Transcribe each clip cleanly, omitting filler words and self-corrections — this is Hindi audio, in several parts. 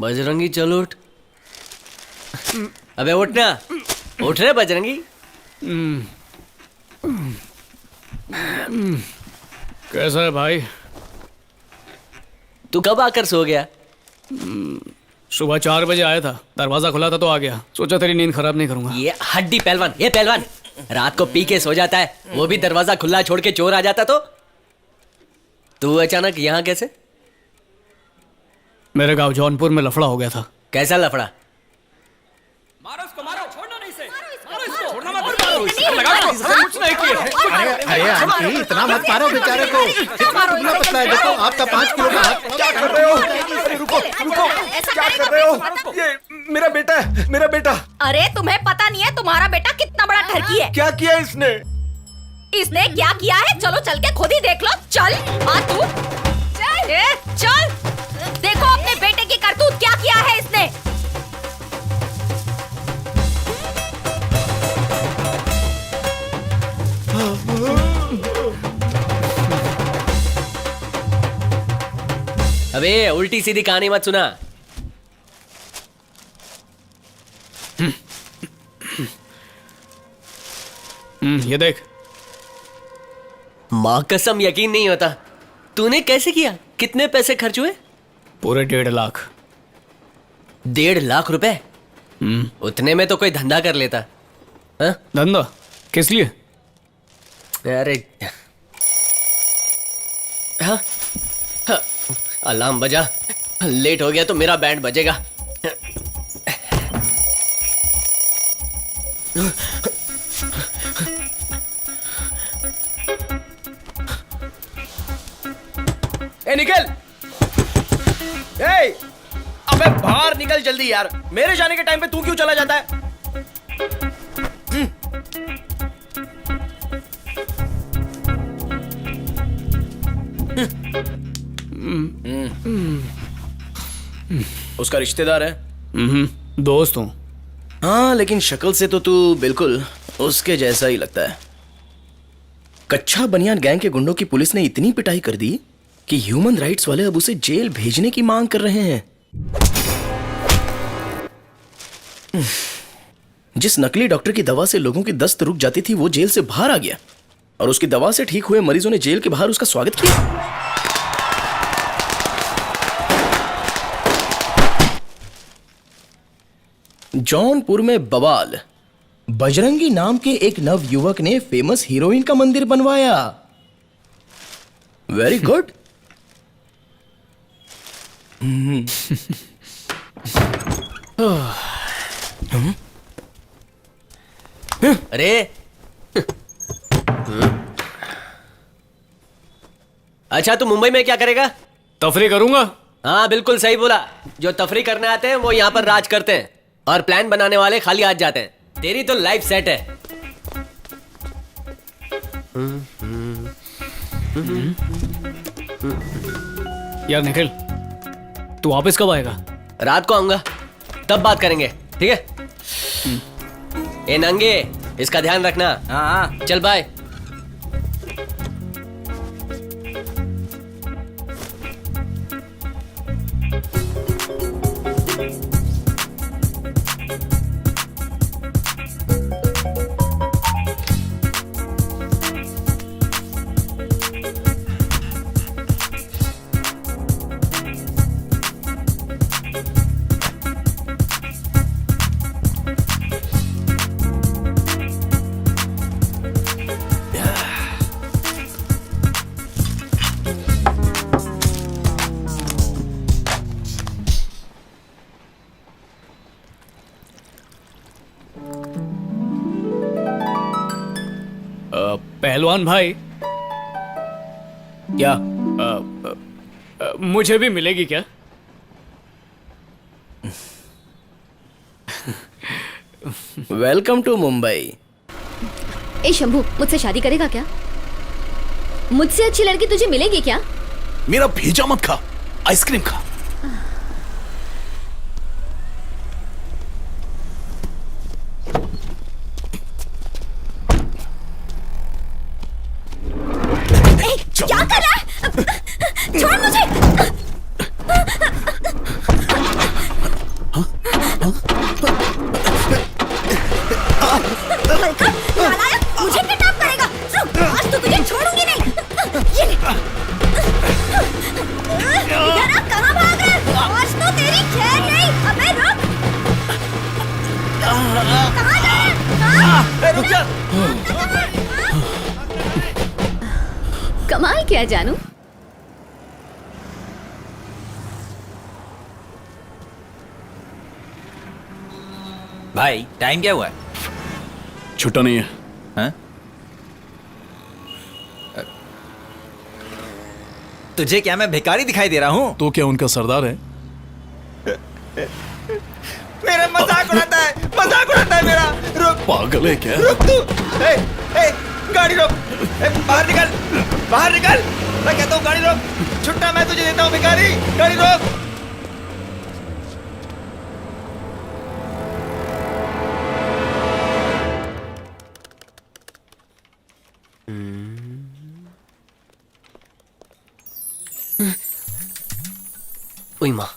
बजरंगी चल उठ। अबे उठना, उठ रहे बजरंगी। कैसा है भाई? तू कब आकर सो गया? सुबह 4 बजे आया था, दरवाजा खुला था तो आ गया। सोचा तेरी नींद खराब नहीं करूंगा। ये हड्डी पहलवान, ये पहलवान रात को पी के सो जाता है, वो भी दरवाजा खुला छोड़ के चोर आ जाता तो तू अचानक यहाँ कैसे? मेरे गांव जौनपुर में लफड़ा हो गया था। कैसा लफड़ा? मारो उसको, मारो, छोड़ना नहीं इसे। मारो इसको, छोड़ना मत, मारो इसको, कुछ नहीं किया। अरे आंटी, इतना मत मारो बेचारे को। कितना दुबला पतला है, देखो आपका 5 किलो का हाथ। क्या कर रहे हो? अरे रुको, क्या कर रहे हो? ये मेरा बेटा है, मेरा बेटा। अरे तुम्हें पता नहीं है तुम्हारा बेटा कितना बड़ा ठरकी है? क्या किया इसने? इसने क्या किया है? चलो चल के खुद ही देख लो। चल आ तू, चल देखो अपने बेटे की करतूत क्या किया है इसने। अबे उल्टी सीधी कहानी मत सुना। ये देख। माँ कसम यकीन नहीं होता। तूने कैसे किया? कितने पैसे खर्च हुए? पूरे 1.5 लाख। 1.5 लाख रुपए? उतने में तो कोई धंधा कर लेता। हाँ? धंधा किस लिए? अरे हाँ? हाँ, अलार्म बजा। लेट हो गया तो मेरा बैंड बजेगा। ए निकल! ए! अबे बाहर निकल जल्दी यार। मेरे जाने के टाइम पे तू क्यों चला जाता है? उसका रिश्तेदार है? दोस्त हूँ। हाँ, लेकिन शक्ल से तो तू बिल्कुल उसके जैसा ही लगता है। कच्चा बनियान गैंग के गुंडों की पुलिस ने इतनी पिटाई कर दी कि ह्यूमन राइट्स वाले अब उसे जेल भेजने की मांग कर रहे हैं। जिस नकली डॉक्टर की दवा से लोगों की दस्त रुक जाती थी वो जेल से बाहर आ गया और उसकी दवा से ठीक हुए मरीजों ने जेल के बाहर उसका स्वागत किया। जौनपुर में बवाल। बजरंगी नाम के एक नव युवक ने फेमस हीरोइन का मंदिर बनवाया। Very good. अरे अच्छा, तू मुंबई में क्या करेगा? तफरी करूंगा। हाँ बिल्कुल सही बोला। जो तफरी करने आते हैं वो यहाँ पर राज करते हैं और प्लान बनाने वाले खाली हाथ जाते हैं। तेरी तो लाइफ सेट है। यार निखिल, तू वापस कब आएगा? रात को आऊंगा, तब बात करेंगे, ठीक है? ए नंगे, इसका ध्यान रखना। हाँ चल बाय। पहलवान भाई, क्या? मुझे भी मिलेगी क्या? Welcome to Mumbai. ए शंभू, मुझसे शादी करेगा क्या? मुझसे अच्छी लड़की तुझे मिलेगी क्या? मेरा भेजा मत खा, आइसक्रीम खा। क्या कर रहा है? छोड़ मुझे। कमाल किया जानू। भाई टाइम क्या हुआ है? छुट्टा नहीं है। हाँ? तुझे क्या मैं भिखारी दिखाई दे रहा हूँ? तो क्या उनका सरदार है? मेरा मजाक उड़ाता है मेरा। रुक पागल है क्या? रुक तू। ए, गाड़ी रोक। बाहर निकल। मैं कहता हूँ गाड़ी रोक। छुट्टा मैं तुझे देता हूँ भिखारी। गाड़ी रोक। ओई माँ।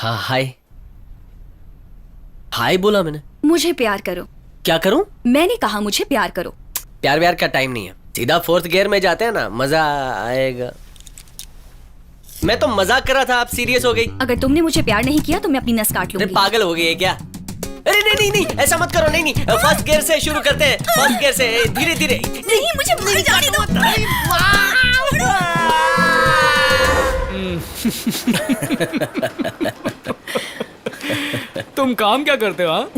हाँ हाय बोला मैंने। मुझे प्यार करो। क्या करूं? मैंने कहा मुझे प्यार करो। प्यार व्यार का टाइम नहीं है, सीधा 4th गियर में जाते हैं ना, मजा आएगा। मैं तो मजाक कर रहा था, आप सीरियस हो गई। अगर तुमने मुझे प्यार नहीं किया तो मैं अपनी नस काट अरे लूंगी। पागल हो गई है क्या? अरे नहीं ऐसा मत करो। नहीं 1st गियर से शुरू करते हैं। 1st गियर से धीरे धीरे। नहीं, मुझे मर जाने दो। तुम काम क्या करते हो? हाँ?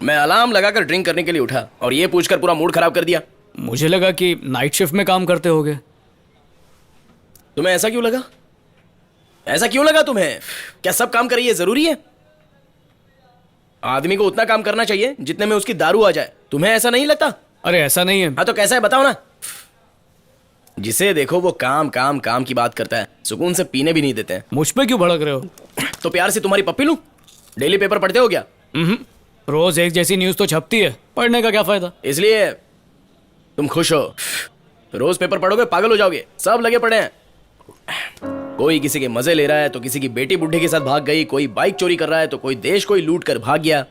मैं अलार्म लगाकर ड्रिंक करने के लिए उठा और ये पूछकर पूरा मूड खराब कर दिया। मुझे लगा कि नाइट शिफ्ट में काम करते होगे। तुम्हें ऐसा क्यों लगा? तुम्हें? क्या सब काम करिए जरूरी है? आदमी को उतना काम करना चाहिए जितने में उसकी दारू आ जाए। तुम्हें ऐसा नहीं लगता? अरे ऐसा नहीं है। हाँ तो कैसा है बताओ ना। जिसे देखो वो काम काम काम की बात करता है, सुकून से पीने भी नहीं देते हैं। मुझ पे क्यों भड़क रहे हो? तो प्यार से तुम्हारी पप्पी लूं? डेली पेपर पढ़ते हो क्या? रोज एक जैसी न्यूज तो छपती है, पढ़ने का क्या फायदा? इसलिए तुम खुश हो। रोज पेपर पढ़ोगे पागल हो जाओगे। सब लगे पड़े हैं। कोई किसी के मजे ले रहा है तो किसी की बेटी बुढ़े के साथ भाग गई, कोई बाइक चोरी कर रहा है तो कोई देश को ही लूट कर भाग गया।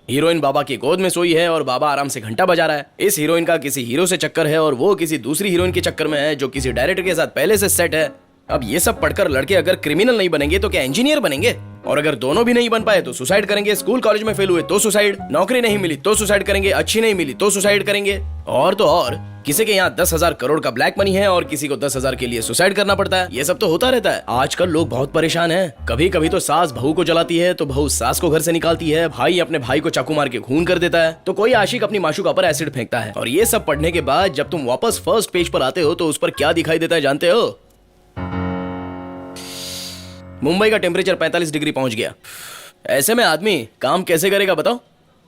हीरोइन बाबा की गोद में सोई है और बाबा आराम से घंटा बजा रहा है। इस हीरोइन का किसी हीरो से चक्कर है और वो किसी दूसरी हीरोइन के चक्कर में है जो किसी डायरेक्टर के साथ पहले से सेट है। अब ये सब पढ़कर लड़के अगर क्रिमिनल नहीं बनेंगे तो क्या इंजीनियर बनेंगे? और अगर दोनों भी नहीं बन पाए तो सुसाइड करेंगे। स्कूल कॉलेज में फेल हुए तो सुसाइड, नौकरी नहीं मिली तो सुसाइड करेंगे, अच्छी नहीं मिली तो सुसाइड करेंगे। और तो और किसी के यहाँ 10,000 करोड़ का ब्लैक मनी है और किसी को 10,000 के लिए सुसाइड करना पड़ता है। ये सब तो होता रहता है। आजकल लोग बहुत परेशान हैं। कभी कभी तो सास बहू को जलाती है तो बहू सास को घर से निकालती है, भाई अपने भाई को चाकू मार के खून कर देता है, तो कोई आशिक अपनी माशूका पर एसिड फेंकता है। और ये सब पढ़ने के बाद जब तुम वापस फर्स्ट पेज पर आते हो तो उस पर क्या दिखाई देता है जानते हो? मुंबई का टेम्परेचर 45 डिग्री पहुंच गया। ऐसे में आदमी काम कैसे करेगा बताओ?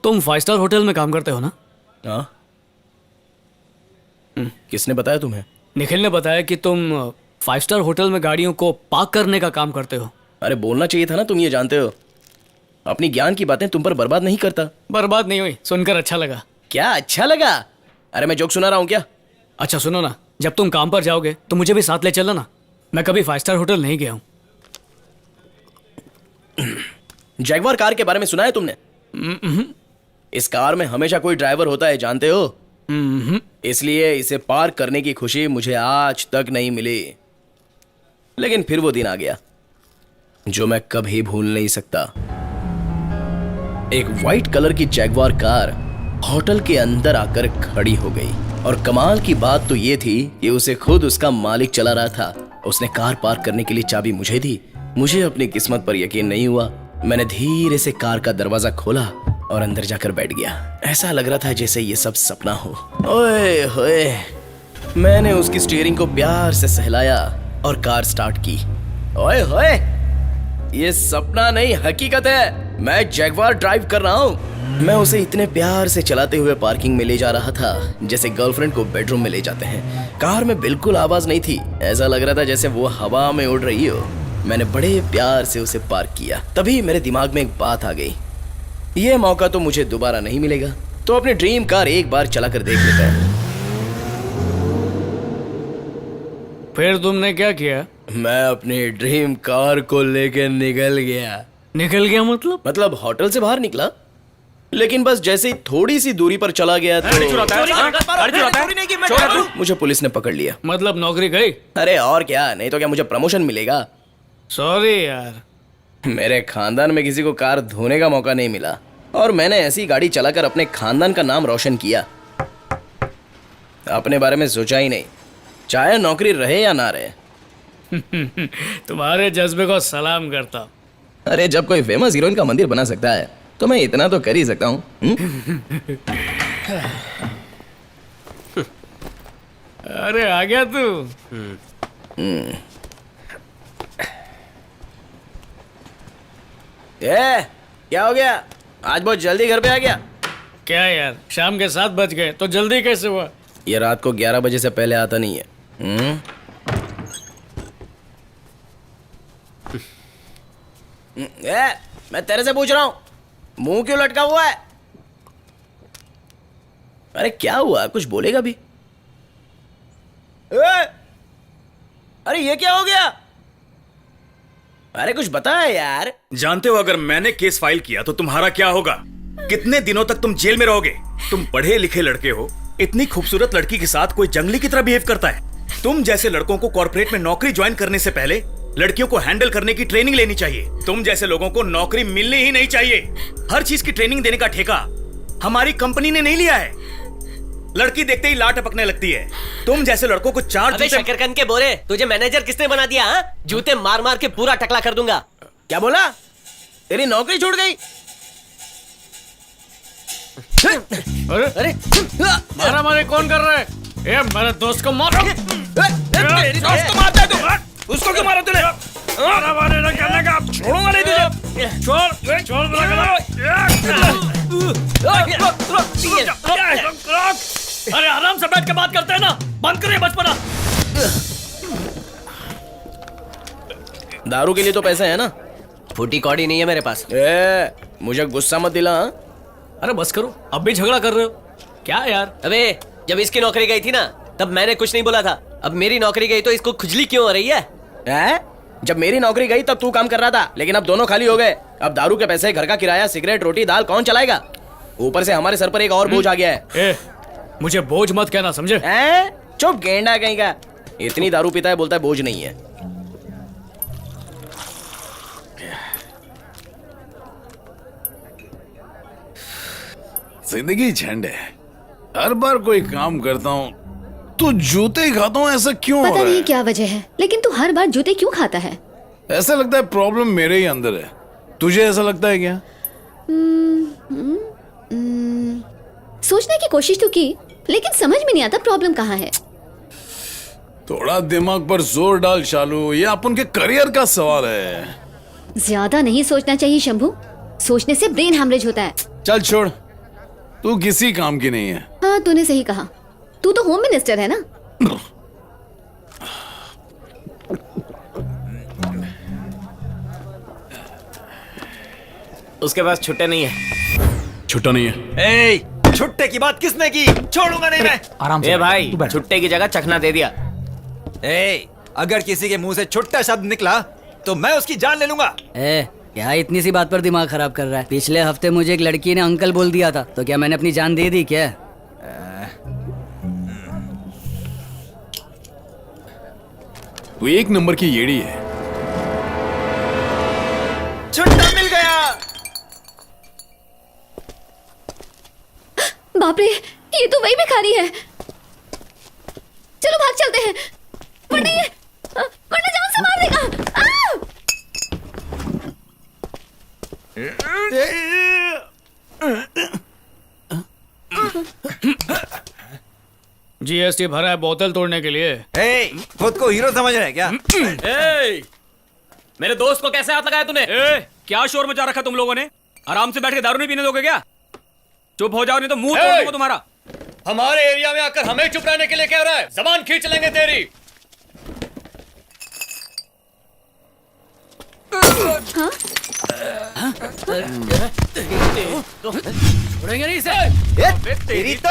तुम 5 स्टार होटल में काम करते हो ना? हाँ। किसने बताया तुम्हें? निखिल ने बताया कि तुम 5 स्टार होटल में गाड़ियों को पार्क करने का काम करते हो। अरे बोलना चाहिए था ना, तुम ये जानते हो। अपनी ज्ञान की बातें तुम पर बर्बाद नहीं करता। बर्बाद नहीं हुई, सुनकर अच्छा लगा। क्या अच्छा लगा? अरे मैं जोक सुना रहा हूँ क्या? अच्छा सुनो ना, जब तुम काम पर जाओगे तो मुझे भी साथ ले चलना ना। मैं कभी 5 स्टार होटल नहीं गया हूँ। जैगवार कार के बारे में सुना है तुमने? इस कार में हमेशा कोई ड्राइवर होता है, जानते हो? इसलिए इसे पार्क करने की खुशी मुझे आज तक नहीं मिली। लेकिन फिर वो दिन आ गया जो मैं कभी भूल नहीं सकता। एक वाइट कलर की जैगवार कार होटल के अंदर आकर खड़ी हो गई। और कमाल की बात तो ये थी कि उसे खुद उसका मालिक चला रहा था। उसने कार पार्क करने के लिए चाबी मुझे दी। मुझे अपनी किस्मत पर यकीन नहीं हुआ। मैंने धीरे से कार का दरवाजा खोला और अंदर जाकर बैठ गया। ऐसा लग रहा था जैसे ये सब सपना हो। ओए होए, मैंने उसकी स्टीयरिंग को प्यार से सहलाया और कार स्टार्ट की। ओए होए, ये सपना नहीं हकीकत है। मैं जैगवार ड्राइव कर रहा हूँ। मैं उसे इतने प्यार से चलाते हुए पार्किंग में ले जा रहा था जैसे गर्लफ्रेंड को बेडरूम में ले जाते हैं। कार में बिल्कुल आवाज नहीं थी। ऐसा लग रहा था जैसे वो हवा में उड़ रही हो। मैंने बड़े प्यार से उसे पार्क किया। तभी मेरे दिमाग में एक बात आ गई, ये मौका तो मुझे दोबारा नहीं मिलेगा, तो अपनी ड्रीम कार एक बार चला कर देख लेता है। फिर तुमने क्या किया? मैं अपनी ड्रीम कार को लेकर निकल गया। निकल गया मतलब होटल से बाहर निकला, लेकिन बस जैसे ही थोड़ी सी दूरी पर चला गया तो मुझे पुलिस ने पकड़ लिया। मतलब नौकरी गई? अरे और क्या, नहीं तो क्या मुझे प्रमोशन मिलेगा। सॉरी यार। मेरे खानदान में किसी को कार धोने का मौका नहीं मिला, और मैंने ऐसी गाड़ी चलाकर अपने खानदान का नाम रोशन किया। अपने बारे में सोचा ही नहीं, चाहे नौकरी रहे या ना रहे। तुम्हारे जज्बे को सलाम करता हूं। अरे जब कोई फेमस हीरोइन का मंदिर बना सकता है तो मैं इतना तो कर ही सकता हूँ। अरे आ गया तू। क्या हो गया, आज बहुत जल्दी घर पे आ गया? क्या यार, शाम के 7 बज गए तो जल्दी कैसे हुआ? ये रात को 11 बजे से पहले आता नहीं है। मैं तेरे से पूछ रहा हूँ, मुंह क्यों लटका हुआ है? अरे क्या हुआ, कुछ बोलेगा भी? अरे ये क्या हो गया? अरे कुछ बता यार। जानते हो अगर मैंने केस फाइल किया तो तुम्हारा क्या होगा? कितने दिनों तक तुम जेल में रहोगे? तुम पढ़े लिखे लड़के हो, इतनी खूबसूरत लड़की के साथ कोई जंगली की तरह बिहेव करता है। तुम जैसे लड़कों को कॉर्पोरेट में नौकरी ज्वाइन करने से पहले लड़कियों को हैंडल करने की ट्रेनिंग लेनी चाहिए। तुम जैसे लोगों को नौकरी मिलनी ही नहीं चाहिए। हर चीज की ट्रेनिंग देने का ठेका हमारी कंपनी ने नहीं लिया है। लड़की देखते ही लाट टपकने लगती है। तुम जैसे लड़कों को 4 अबे शकरकंद के बोरे, तुझे मैनेजर किसने बना दिया? हाँ? जूते मार मार के पूरा टकला कर दूंगा। क्या बोला? तेरी नौकरी छूट गई? अरे मारा मारे कौन कर रहा है? ए, मेरे दोस्त को मारो। तेरी दोस्त को मारता है तू? उसको क्यों मारा तूने? मारा मारे ना करने का, छोड़ूंगा नहीं तुझे। छोड़ छोड़ अरे आराम से बैठ के बात करते हैं ना, बंद करिए बचपना। दारू के लिए तो पैसे है ना? फूटी कौड़ी नहीं है मेरे पास। मुझे गुस्सा मत दिला। हाँ? अरे बस करो, अब भी झगड़ा कर रहे हो क्या यार? अबे जब इसकी नौकरी गई थी ना, तब मैंने कुछ नहीं बोला था। अब मेरी नौकरी गई तो इसको खुजली क्यों हो रही है? जब मेरी नौकरी गई तब तू काम कर रहा था, लेकिन अब दोनों खाली हो गए। अब दारू के पैसे, घर का किराया, सिगरेट, रोटी, दाल कौन चलाएगा? ऊपर से हमारे सर पर एक और बोझ आ गया है। मुझे बोझ मत कहना, समझे? चुप गेंडा कहीं का। इतनी दारू पीता है, बोलता है बोझ नहीं है। जिंदगी झंड है। हर बार कोई काम करता हूँ तो जूते ही खाता हूँ। ऐसा क्यों हो पता रहा नहीं है? क्या वजह है, लेकिन तू हर बार जूते क्यों खाता है? ऐसा लगता है प्रॉब्लम मेरे ही अंदर है। तुझे ऐसा लगता है क्या? सोचने की कोशिश तो की, लेकिन समझ में नहीं आता प्रॉब्लम कहाँ है। थोड़ा दिमाग पर जोर डाल शालू, ये अपन के करियर का सवाल है। ज्यादा नहीं सोचना चाहिए शंभू, सोचने से ब्रेन हैमरेज होता है। चल छोड़, तू किसी काम की नहीं है। हाँ तूने सही कहा, तू तो होम मिनिस्टर है ना। उसके पास छुट्टे नहीं है। छुट्टा नहीं है। छुट्टे की बात किसने की? छोड़ूंगा नहीं मैं। आराम से भाई, छुट्टे की जगह चखना दे दिया। अगर किसी के मुंह से छुट्टा शब्द निकला तो मैं उसकी जान ले लूंगा। क्या इतनी सी बात पर दिमाग खराब कर रहा है? पिछले हफ्ते मुझे एक लड़की ने अंकल बोल दिया था, तो क्या मैंने अपनी जान दे दी क्या? तू एक नंबर की येड़ी है। छुट्टा मिल गया। बाप रे, ये तो वही भिखारी है। चलो भाग चलते हैं, वरना जान से मार देगा। जीएसटी भरा है बोतल तोड़ने के लिए। खुद को हीरो समझ रहे हैं क्या? मेरे दोस्त को कैसे हाथ लगाया तूने? क्या शोर मचा रखा तुम लोगों ने? आराम से बैठ के दारू नहीं पीने दोगे क्या? चुप हो जाओ नहीं तो मुंह तोड़ दूंगा तुम्हारा। हमारे एरिया में आकर हमें चुप रहने के लिए कह रहा है? जबान खींच लेंगे तेरी। छोड़ेंगे नहीं इसे। तेरी तो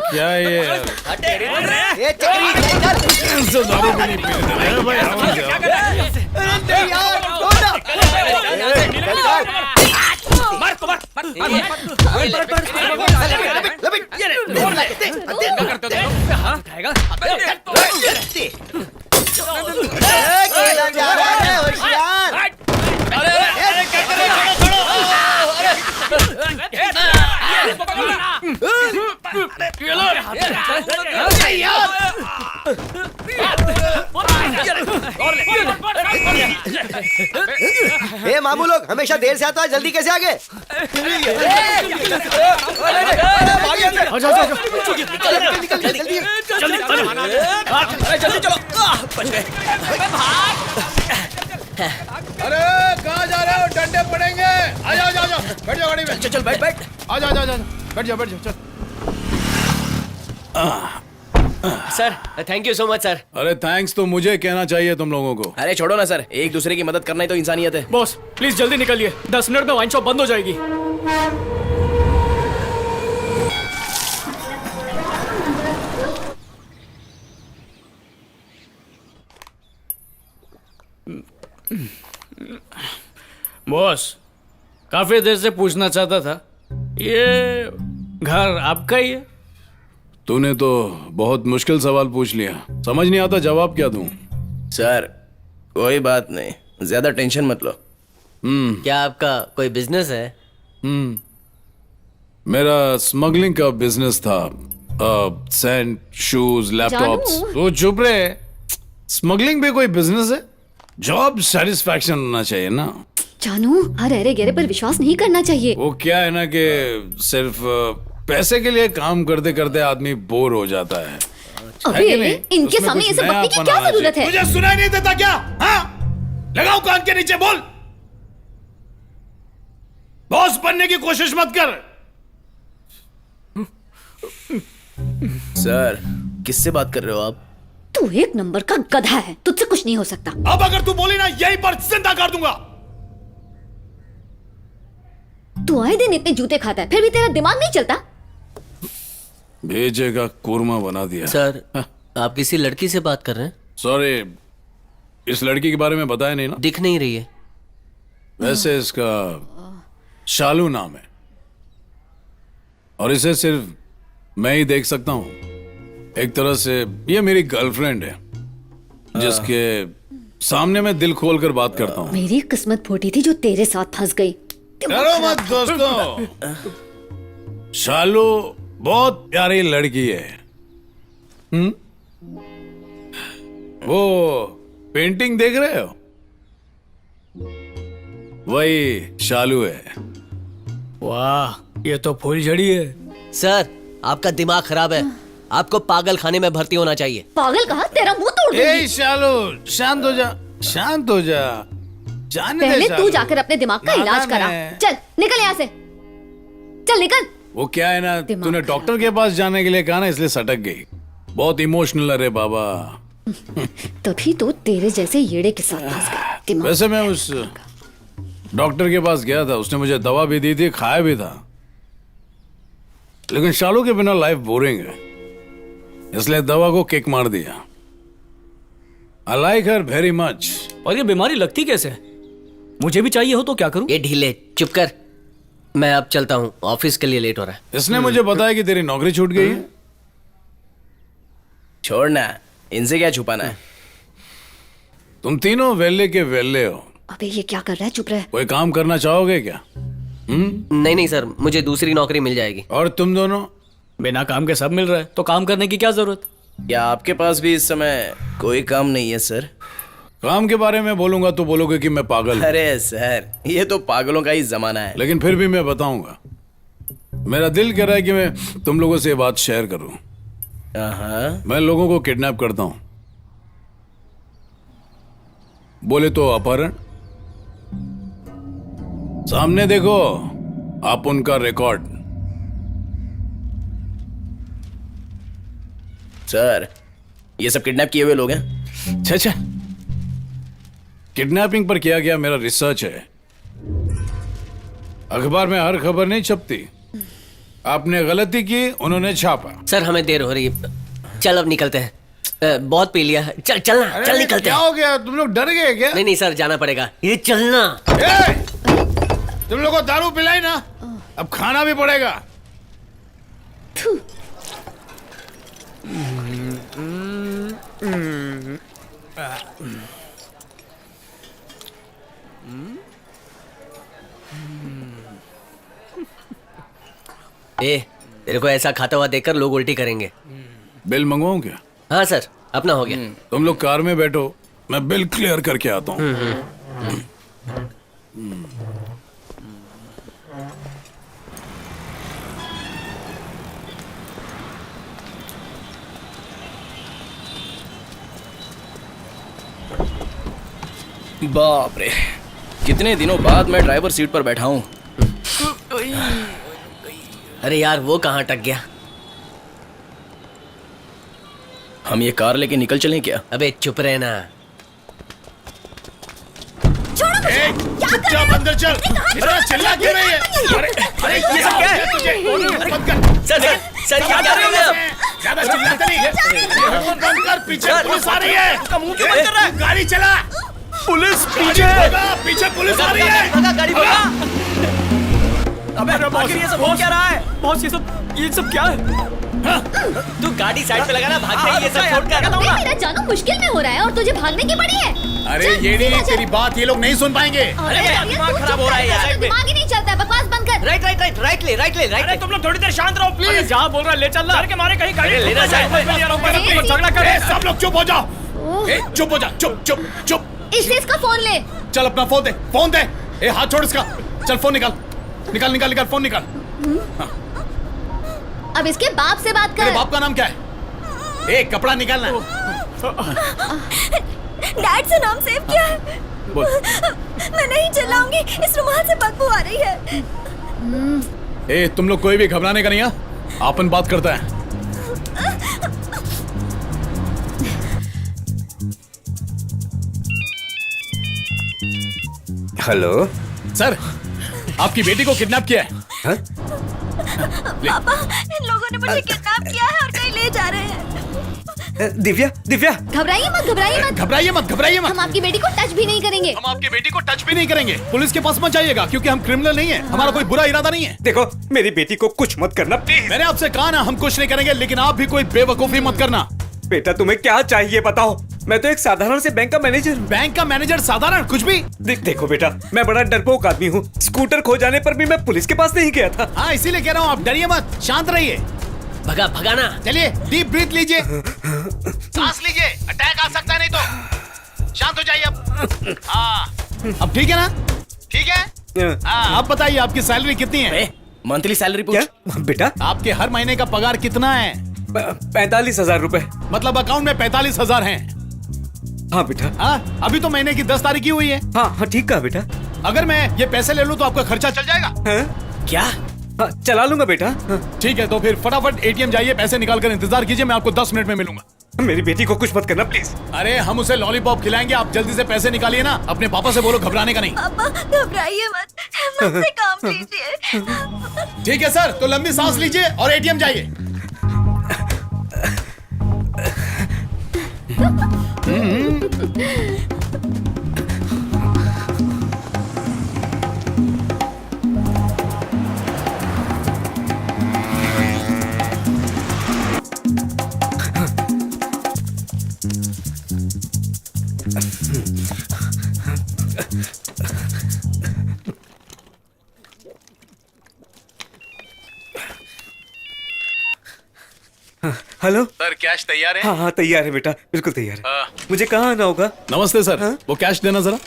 क्या है ये इनसे दारू भी नहीं पीने दे रहे भाई, आओ ए मामू लोग हमेशा देर से आता है, जल्दी कैसे आ गए? अरे कहाँ जा रहे हो? डंडे पड़ेंगे। आ जाओ जाओ जाओ, बैठ जाओ गाड़ी में। चल बैठ बैठ। आ जाओ जाओ जाओ, बैठ जाओ चल। Sir thank you so much sir. अरे थैंक्स तो मुझे कहना चाहिए तुम लोगों को। अरे छोड़ो ना सर, एक दूसरे की मदद करना ही तो इंसानियत है। बॉस प्लीज जल्दी निकलिए, 10 मिनट में वाइन शॉप बंद हो जाएगी। बॉस काफी देर से पूछना चाहता था, ये घर आपका ही है? तूने तो बहुत मुश्किल सवाल पूछ लिया, समझ नहीं आता जवाब क्या दूं। सर कोई बात नहीं, ज्यादा टेंशन मत लो। क्या आपका कोई बिजनेस है? मेरा स्मगलिंग का बिजनेस था, सैंड, शूज, लैपटॉप्स। तो चुप रहे, स्मगलिंग भी कोई बिजनेस है? जॉब सेटिस्फैक्शन होना चाहिए ना। जानू, हर अरे गहरे पर विश्वास नहीं करना चाहिए। वो क्या है ना कि सिर्फ पैसे के लिए काम करते करते आदमी बोर हो जाता है। अबे कि नहीं? इनके उसमें सामने कुछ ये सब बकने की नयापन क्या आना जरूरत है? चाहिए। तुझे सुनाई नहीं देता क्या? हाँ? लगाओ कान के नीचे, बोल। बॉस बनने की कोशिश मत कर। सर किससे बात कर रहे हो आप? तू एक नंबर का गधा है, तुझसे कुछ नहीं हो सकता। अब अगर तू बोली ना, यहीं पर जिंदा कर दूंगा। तू आए दिन इतने जूते खाता है, फिर भी तेरा दिमाग नहीं चलता? भेजे का कोरमा बना दिया। सर आप किसी लड़की से बात कर रहे हैं? सॉरी, इस लड़की के बारे में बताया नहीं ना। दिख नहीं रही है। वैसे इसका शालू नाम है और इसे सिर्फ मैं ही देख सकता हूं। एक तरह से ये मेरी गर्लफ्रेंड है जिसके सामने मैं दिल खोल कर बात करता हूं। मेरी किस्मत फूटी थी जो तेरे साथ फंस गई। डरो मत दोस्तों, शालू बहुत प्यारी लड़की है। वो पेंटिंग देख रहे हो, वही शालू है। वाह, ये तो फूल झड़ी है। सर आपका दिमाग खराब है, आपको पागल खाने में भर्ती होना चाहिए। पागल कहा? तेरा मुंह तोड़ दूंगी। ए शालू शांत हो जा, शांत हो जा। जाने दे पहले शालू। तू जाकर अपने दिमाग का नाना इलाज करा। मैं- चल निकल यहाँ से, चल निकल। वो क्या है ना, दिमाग तूने डॉक्टर के पास जाने के लिए कहा ना, इसलिए सटक गई। बहुत इमोशनल है रे बाबा। तभी तो तेरे जैसे येड़े के साथ फंस गई। दिमाग वैसे मैं उस डॉक्टर के पास गया था, उसने मुझे दवा भी दी थी, खाया भी था, लेकिन शालू के बिना लाइफ बोरिंग है, इसलिए दवा को किक मार दिया। I like her very much. और ये बीमारी लगती कैसे? मुझे भी चाहिए हो तो क्या करूं? ये ढीले, चुप कर। मैं अब चलता हूँ, ऑफिस के लिए लेट हो रहा है। इसने मुझे बताया कि तेरी नौकरी छूट गई है। छोड़ना, इनसे क्या छुपाना है। तुम तीनों वेले के वेले हो। अबे ये क्या कर रहा है? चुप रह। कोई काम करना चाहोगे क्या? नहीं नहीं सर, मुझे दूसरी नौकरी मिल जाएगी। और तुम दोनों? बिना काम के सब मिल रहा है तो काम करने की क्या जरूरत? क्या आपके पास भी इस समय कोई काम नहीं है सर? काम के बारे में बोलूंगा तो बोलोगे कि मैं पागल हूं। अरे सर, ये तो पागलों का ही जमाना है। लेकिन फिर भी मैं बताऊंगा। मेरा दिल कह रहा है कि मैं तुम लोगों से ये बात शेयर करूं। मैं लोगों को किडनैप करता हूं, बोले तो अपहरण। सामने देखो आप उनका रिकॉर्ड। सर ये सब किडनैप किए हुए लोग हैं। अच्छा, किडनैपिंग पर किया गया मेरा रिसर्च है। अखबार में हर खबर नहीं छपती। आपने गलती की, उन्होंने छापा। सर हमें देर हो रही है, चल अब निकलते हैं। बहुत पी लिया, चल चलना, चल निकलते क्या हैं। हो गया, तुम लोग डर गए क्या? नहीं नहीं सर, जाना पड़ेगा, ये चलना। तुम लोग को दारू पिलाई ना, अब खाना भी पड़ेगा। तेरे को ऐसा खाता हुआ देखकर लोग उल्टी करेंगे। बिल मंगवाऊं क्या? हाँ सर, अपना हो गया। तुम लोग कार में बैठो, मैं बिल क्लियर करके आता हूँ। बाप रे, कितने दिनों बाद मैं ड्राइवर सीट पर बैठा हूँ। अरे यार, वो कहाँ अटक गया? हम ये कार लेके निकल चलें क्या? अबे चुप रहना। चुपचाप अंदर चल। इतना चिल्ला क्यों रही है? अरे ये सब क्या है? सर सर सर, क्या कर रहे हो आप? ज्यादा चिल्लाते नहीं। बंद कर, पीछे पुलिस आ रही है। उसका मुंह क्यों बंद कर रहा है? गाड़ी चला। पुलिस पीछे पीछे पुलिस आ रही है। भगा गाड़ी, भगा। अबे आखिर ये सब हो क्या रहा है? बॉस, ये सब क्या है? तू गाड़ी साइड पे लगा ना, भाग रही है, ये सब छोड़ कर। मेरा जानो मुश्किल में हो रहा है और तुझे भागने की पड़ी है। अरे ये नहीं, तेरी बात ये लोग नहीं सुन पाएंगे। अरे यार, दिमाग खराब हो रहा है यार। दिमाग ही नहीं चलता है, बकवास बंद कर। राइट राइट राइट, राइट ले, राइट ले, राइट ले। तुम लोग थोड़ी देर शांत रहो प्लीज। जहाँ बोल रहा है ले चल ना, के मारे कहीं गाड़ी लेना चाहिए। झगड़ा करे। सब लोग चुप हो जाओ। चुप हो जा, चुप चुप चुप। इससे इसका फोन ले। चल अपना फोन दे, फोन दे। ए हाथ छोड़ इसका। चल फोन निकाल, निकाल निकाल निकाल, फोन निकाल। अब इसके बाप से बात तेरे कर। बाप का नाम क्या है? ए कपड़ा निकालना। डैड से नाम सेव किया है। बोल। मैं नहीं चलाऊंगी, इस रुमाल से बदबू आ रही है। ए तुम लोग कोई भी घबराने का नहीं है, आपन बात करता है। हेलो सर, आपकी बेटी को किडनैप किया है। हाँ? पापा, इन लोगों ने मुझे किडनैप किया है और कहीं ले जा रहे हैं। दिव्या, दिव्या, घबराइए मत, घबराइए मत। घबराइए मत, घबराइए मत। हम आपकी बेटी को टच भी नहीं करेंगे। हम आपकी बेटी को टच भी नहीं करेंगे। पुलिस के पास मत जाइएगा, क्योंकि हम क्रिमिनल नहीं है। हमारा कोई बुरा इरादा नहीं है। देखो मेरी बेटी को कुछ मत करना प्लीज। मैंने आपसे कहा ना, हम कुछ नहीं करेंगे, लेकिन आप भी कोई बेवकूफी मत करना। बेटा तुम्हें क्या चाहिए बताओ? मैं तो एक साधारण से बैंक का मैनेजर हूँ। बैंक का मैनेजर साधारण कुछ भी? देखो बेटा, मैं बड़ा डरपोक आदमी हूँ। स्कूटर खो जाने पर भी मैं पुलिस के पास नहीं गया था। हाँ इसीलिए कह रहा हूँ, आप डरिए मत, शांत रहिए। भगा भगाना। चलिए डीप ब्रीथ लीजिए, सांस लीजिए, अटैक आ सकता है नहीं तो। शांत हो जाइए अब। हाँ अब ठीक है ना? ठीक है। हाँ अब बताइए, आपकी सैलरी कितनी है? मंथली सैलरी पूछ। क्या बेटा? आपके हर महीने का पगार कितना है? 45,000 रुपए। मतलब अकाउंट में 45,000 हैं। हाँ बेटा। हाँ अभी तो महीने की 10 तारीख ही हुई है। हाँ हाँ ठीक कहा बेटा। अगर मैं ये पैसे ले लूं तो आपका खर्चा चल जाएगा। हाँ? क्या? हाँ, चला लूंगा बेटा। हाँ। ठीक है, तो फिर फटाफट एटीएम जाइए, पैसे निकाल कर इंतजार कीजिए, मैं आपको 10 मिनट में मिलूंगा। मेरी बेटी को कुछ मत करना प्लीज। अरे हम उसे लॉलीपॉप खिलाएंगे, आप जल्दी से पैसे निकालिए ना। अपने पापा से बोलो घबराने का नहीं। पापा घबराइए मत, मुझसे काम लीजिए। ठीक है सर, तो लंबी सांस लीजिए और एटीएम जाइए। हेलो सर, कैश तैयार है? हाँ हाँ तैयार है बेटा, बिल्कुल तैयार है। मुझे कहाँ आना होगा? नमस्ते सर। हाँ? वो कैश देना जरा।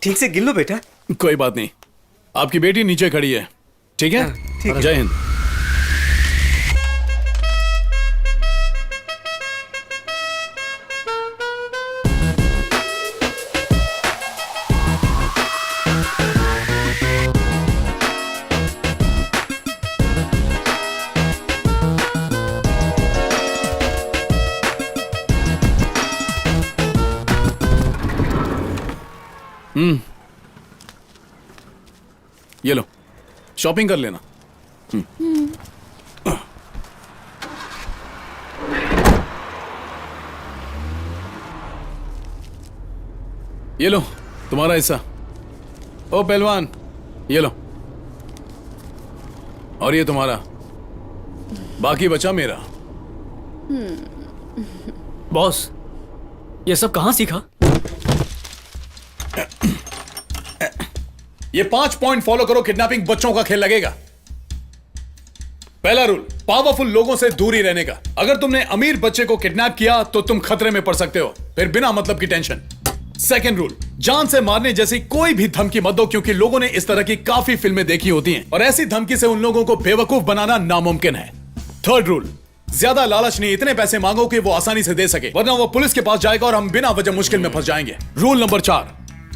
ठीक से गिन लो बेटा। कोई बात नहीं, आपकी बेटी नीचे खड़ी है। ठीक है, ठीक है। जय हिंद। ये लो, शॉपिंग कर लेना। ये लो तुम्हारा हिस्सा। ओ पहलवान, ये लो। और ये तुम्हारा, बाकी बचा मेरा। बॉस, ये सब कहां सीखा? ये 5 पॉइंट फॉलो करो, किडनैपिंग बच्चों का खेल लगेगा। पहला रूल, पावरफुल लोगों से दूरी रहने का। अगर तुमने अमीर बच्चे को किडनैप किया तो तुम खतरे में पड़ सकते हो, फिर बिना मतलब की टेंशन। सेकंड रूल, जान से मारने जैसी कोई भी धमकी मत दो, क्योंकि लोगों ने इस तरह की काफी फिल्में देखी होती हैं और ऐसी धमकी से उन लोगों को बेवकूफ बनाना नामुमकिन है। थर्ड रूल, ज्यादा लालच नहीं, इतने पैसे मांगो कि वो आसानी से दे सके, वरना वो पुलिस के पास जाएगा और हम बिना वजह मुश्किल में फंस जाएंगे। रूल नंबर 4,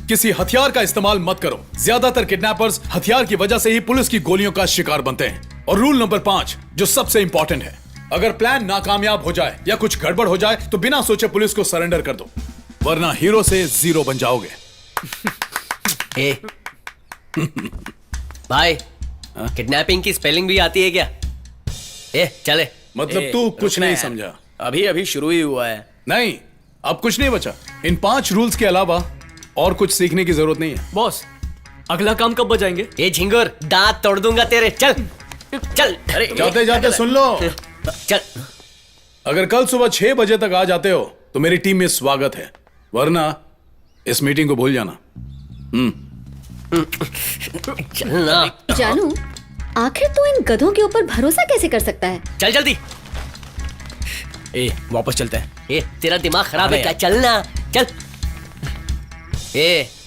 किसी हथियार का इस्तेमाल मत करो। ज्यादातर किडनैपर्स हथियार की वजह से ही पुलिस की गोलियों का शिकार बनते हैं। और रूल नंबर 5, जो सबसे इंपॉर्टेंट है, अगर प्लान नाकामयाब हो जाए या कुछ गड़बड़ हो जाए तो बिना सोचे पुलिस को सरेंडर कर दो, वरना हीरो से जीरो बन जाओगे। भाई, किडनैपिंग की स्पेलिंग भी आती है क्या? चले। मतलब तू कुछ नहीं समझा? अभी अभी शुरू ही हुआ है। नहीं, अब कुछ नहीं बचा। इन 5 रूल्स के अलावा और कुछ सीखने की जरूरत नहीं है। बॉस, अगला काम कब बजाएंगे? ये झिंगुर, दांत तोड़ दूंगा तेरे। चल चल। अरे जाते जाते सुन लो, चल। अगर कल सुबह 6 बजे तक आ जाते हो तो मेरी टीम में स्वागत है, वरना इस मीटिंग को भूल जाना। चलना। जानू, आखिर तू इन गधों के ऊपर भरोसा कैसे कर सकता है? चल जल्दी। वापस चलते हैं। तेरा दिमाग खराब है क्या? चलना, चल।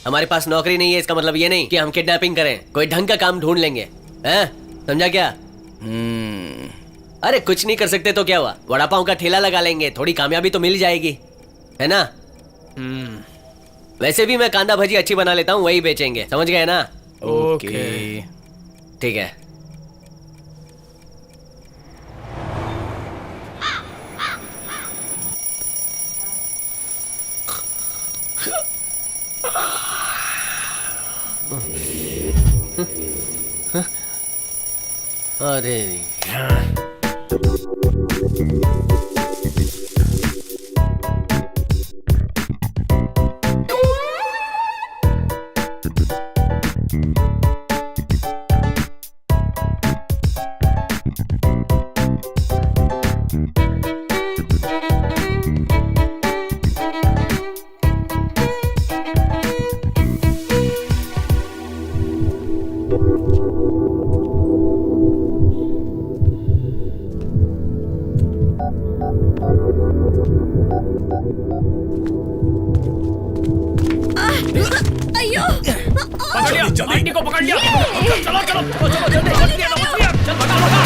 हमारे पास नौकरी नहीं है, इसका मतलब ये नहीं कि हम किडनैपिंग करें। कोई ढंग का काम ढूंढ लेंगे, हैं? समझा क्या? अरे कुछ नहीं कर सकते तो क्या हुआ, वड़ा पाव का ठेला लगा लेंगे, थोड़ी कामयाबी तो मिल जाएगी, है ना? वैसे भी मैं कांदा भजी अच्छी बना लेता हूँ, वही बेचेंगे, समझ गए ना? ओके, ठीक है। अरे अयो! पकड़ लिया, आंटी को पकड़ लिया। चलो चलो चलो जल्दी, चल भगा।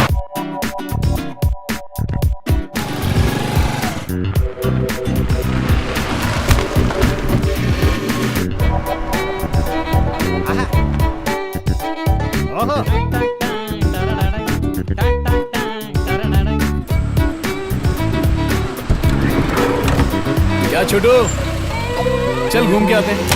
क्या छोटू, चल घूम के आते हैं।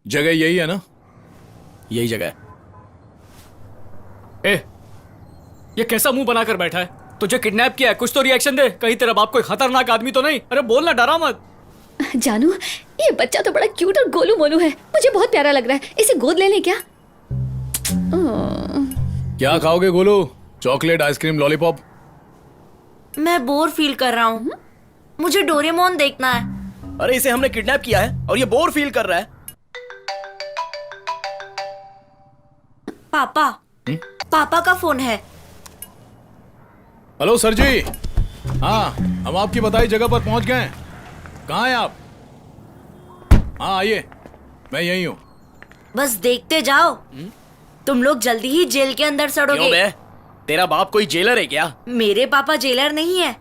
जगह यही है ना? यही जगह है। ये कैसा मुंह बनाकर बैठा है? तुझे किडनैप किया है, कुछ तो रिएक्शन दे। कहीं तेरा बाप कोई खतरनाक आदमी तो नहीं? अरे बोलना, डरा मत। जानू, ये बच्चा तो बड़ा क्यूट और गोलू मोलू है, मुझे बहुत प्यारा लग रहा है। इसे गोद ले लें क्या? क्या खाओगे गोलू? Chocolate, ice cream, lollipop? मैं बोर फील कर रहा हूँ, मुझे डोरेमोन देखना है। अरे इसे हमने किडनैप किया है और ये बोर फील कर रहा है। पापा, पापा का फोन है। हेलो सर जी। हाँ, हम आपकी बताई जगह पर पहुंच गए हैं। कहाँ हैं आप? हाँ आइए, मैं यही हूँ। बस देखते जाओ, तुम लोग जल्दी ही जेल के अंदर क्यों सड़ोगे। बे? तेरा बाप कोई जेलर है क्या? मेरे पापा जेलर नहीं है,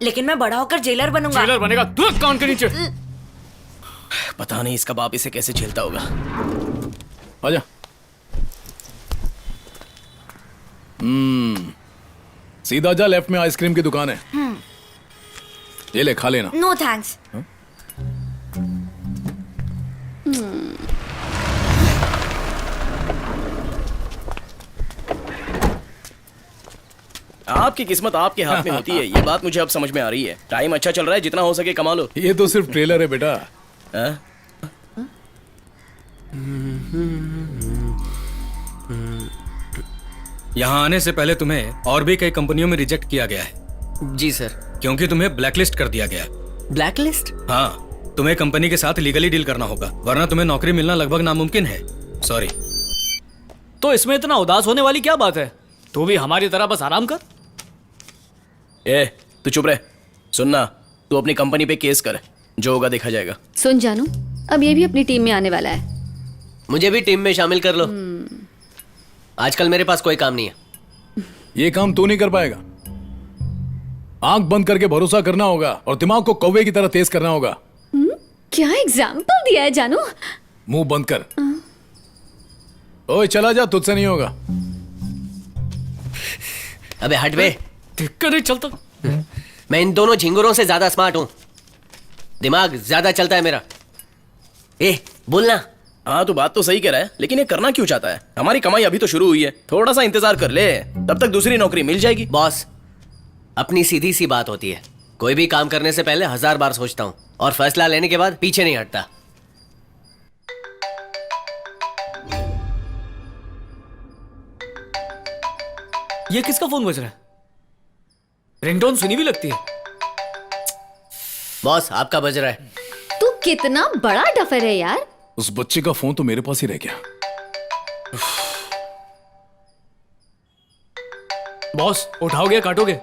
लेकिन मैं बड़ा होकर जेलर बनूंगा। जेलर बनेगा तू कान के नीचे। पता नहीं इसका बाप इसे कैसे झेलता होगा। आजा। सीधा जा, लेफ्ट में आइसक्रीम की दुकान है। ये ले, खा लेना। No thanks. आपकी किस्मत आपके हाथ में होती है, ये बात मुझे अब समझ में आ रही है। टाइम अच्छा चल रहा है, जितना हो सके कमा लो। ये तो सिर्फ ट्रेलर है बेटा। हाँ? यहाँ आने से पहले तुम्हें और भी कई कंपनियों में रिजेक्ट किया गया है। जी सर। क्योंकि तुम्हें ब्लैकलिस्ट कर दिया गया है। ब्लैकलिस्ट? हाँ, तुम्हें कंपनी के साथ लीगली डील करना होगा, वरना तुम्हें नौकरी मिलना लगभग नामुमकिन है। सॉरी। तो इसमें इतना उदास होने वाली क्या बात है? तू भी हमारी तरह बस आराम कर। ए, तू चुप रह। सुनना, तू अपनी कंपनी पे केस कर, जो होगा देखा जाएगा। सुन जानू, अब ये भी अपनी टीम में आने वाला है। मुझे भी टीम में शामिल कर लो। आजकल मेरे पास कोई काम नहीं है। ये काम तू नहीं कर पाएगा। आंख बंद करके भरोसा करना होगा और दिमाग को कौवे की तरह तेज करना होगा। क्या एग्जाम्पल दिया है जानू। मुंह बंद कर। ओए चला जा, तुझसे नहीं होगा। अबे हट बे, नहीं चलता। मैं इन दोनों झिंगुरों से ज्यादा स्मार्ट हूं, दिमाग ज्यादा चलता है मेरा। ए बोलना। हाँ, तो बात तो सही कह रहा है, लेकिन ये करना क्यों चाहता है? हमारी कमाई अभी तो शुरू हुई है, थोड़ा सा इंतजार कर ले, तब तक दूसरी नौकरी मिल जाएगी। बॉस, अपनी सीधी सी बात होती है, कोई भी काम करने से पहले 1000 बार सोचता हूं और फैसला लेने के बाद पीछे नहीं हटता। ये किसका फोन बज रहा है? रिंगटोन सुनी भी लगती है। बॉस, आपका बज रहा है। तू कितना बड़ा डफर है यार। उस बच्चे का फोन तो मेरे पास ही रह गया। बॉस, उठाओगे काटोगे?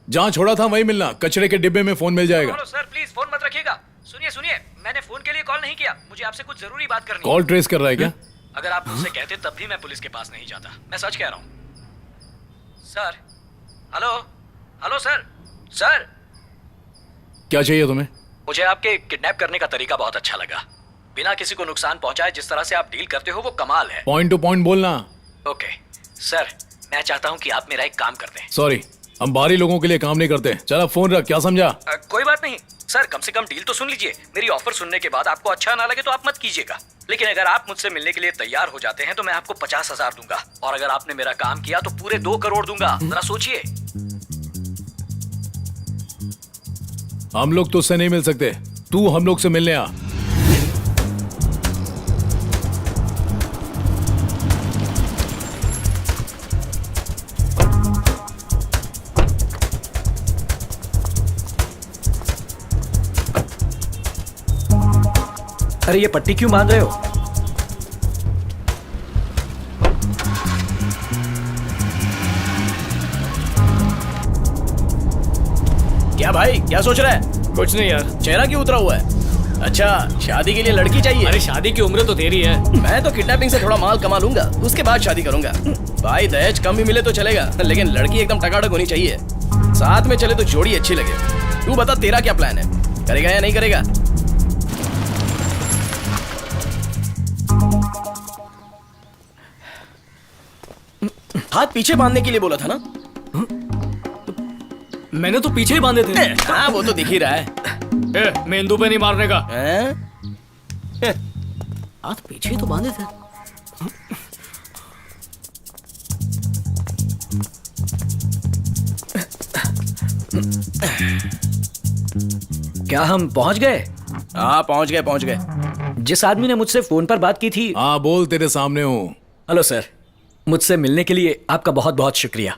जहां छोड़ा था वहीं मिलना, कचरे के डिब्बे में फोन मिल जाएगा। हेलो सर, प्लीज फोन मत रखिएगा। सुनिए, मैंने फोन के लिए कॉल नहीं किया, मुझे आपसे कुछ जरूरी बात करनी है। कॉल ट्रेस कर रहा है क्या? अगर आप मुझसे कहते तब भी मैं पुलिस के पास नहीं जाता, मैं सच कह रहा हूँ। सर, हेलो सर, क्या चाहिए तुम्हें? मुझे आपके किडनैप करने का तरीका बहुत अच्छा लगा। बिना किसी को नुकसान पहुंचाए जिस तरह से आप डील करते हो वो कमाल है। पॉइंट टू पॉइंट बोलना। ओके सर, मैं चाहता हूँ कि आप मेरा एक काम कर दें। सॉरी, हम बाहरी लोगों के लिए काम नहीं करते। चला फोन रख, क्या समझा? कोई बात नहीं सर, कम से कम डील तो सुन लीजिए। मेरी ऑफर सुनने के बाद आपको अच्छा ना लगे तो आप मत कीजिएगा, लेकिन अगर आप मुझसे मिलने के लिए तैयार हो जाते हैं तो मैं आपको 50,000 दूंगा, और अगर आपने मेरा काम किया तो पूरे 2 करोड़ दूंगा। जरा सोचिए। हम लोग तुझसे नहीं मिल सकते, तू हम लोग से मिलने आ। अरे ये पट्टी क्यों बांध रहे हो? क्या भाई, क्या सोच रहा है? कुछ नहीं यार। चेहरा क्यों उतरा हुआ है? अच्छा, शादी के लिए लड़की चाहिए? अरे शादी की उम्र तो तेरी है। मैं तो किडनैपिंग से थोड़ा माल कमा लूंगा, उसके बाद शादी करूंगा। भाई दहेज कम भी मिले तो चलेगा, लेकिन लड़की एकदम टकाटक होनी चाहिए। साथ में चले तो जोड़ी अच्छी लगे। तू बता, तेरा क्या प्लान है? करेगा या नहीं करेगा? हाथ पीछे बांधने के लिए बोला था ना? मैंने तो पीछे ही बांधे थे। हाँ, वो तो दिख ही रहा है। मेंदू पे नहीं मारने का। हैं? हाथ पीछे ही तो बांधे थे। क्या हम पहुंच गए? हाँ, पहुंच गए। जिस आदमी ने मुझसे फोन पर बात की थी। हाँ बोल, तेरे सामने हूँ। हेलो सर, मुझसे मिलने के लिए आपका बहुत बहुत शुक्रिया।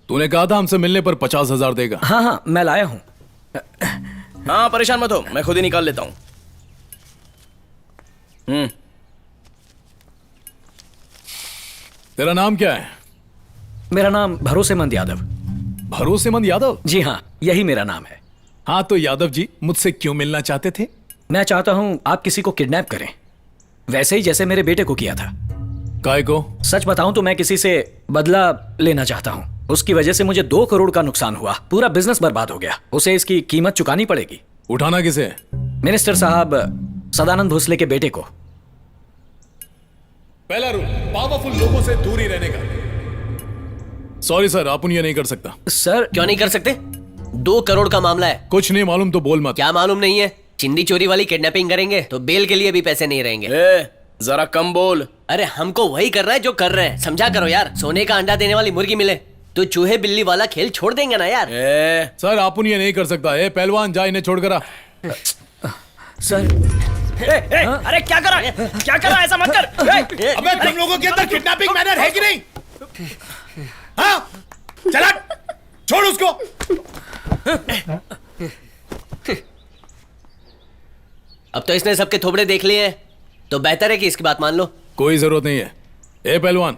तूने कहा था हमसे मिलने पर 50,000 देगा। हाँ, मैं लाया हूँ। हाँ, परेशान मत हो, मैं खुद ही निकाल लेता हूँ। तेरा नाम क्या है? मेरा नाम भरोसेमंद यादव। भरोसेमंद यादव? जी हाँ, यही मेरा नाम है। हाँ तो यादव जी, मुझसे क्यों मिलना चाहते थे? मैं चाहता हूँ आप किसी को किडनैप करें, वैसे ही जैसे मेरे बेटे को किया था। काय को? सच बताऊं तो मैं किसी से बदला लेना चाहता हूँ। उसकी वजह से मुझे 2 करोड़ का नुकसान हुआ, पूरा बिजनेस बर्बाद हो गया। उसे इसकी कीमत चुकानी पड़ेगी। उठाना किसे? मिनिस्टर साहब सदानंद भोसले के बेटे को। पहला रूल पावरफुल लोगों से दूरी रहने का। सॉरी सर, आप ये नहीं कर सकता। सर क्यों नहीं कर सकते? 2 करोड़ का मामला है। कुछ नहीं मालूम तो बोल मत। क्या मालूम नहीं है? चिंदी चोरी वाली किडनैपिंग करेंगे तो बेल के लिए भी पैसे नहीं रहेंगे। जरा कम बोल। अरे हमको वही कर रहा है जो कर रहे हैं, समझा करो यार। सोने का अंडा देने वाली मुर्गी मिले तो चूहे बिल्ली वाला खेल छोड़ देंगे ना यार। सर आप ये नहीं कर सकता। पहलवान जा इन्हें छोड़कर आ। सर अरे क्या कर रहा है? क्या कर रहा है? ऐसा मत कर। अबे तुम लोगों के अंदर किडनैपिंग मैनर है कि नहीं? हाँ? चला छोड़ उसको। अब तो इसने सबके थोबड़े देख लिए हैं, तो बेहतर है कि इसकी बात मान लो। कोई जरूरत नहीं है। पहलवान,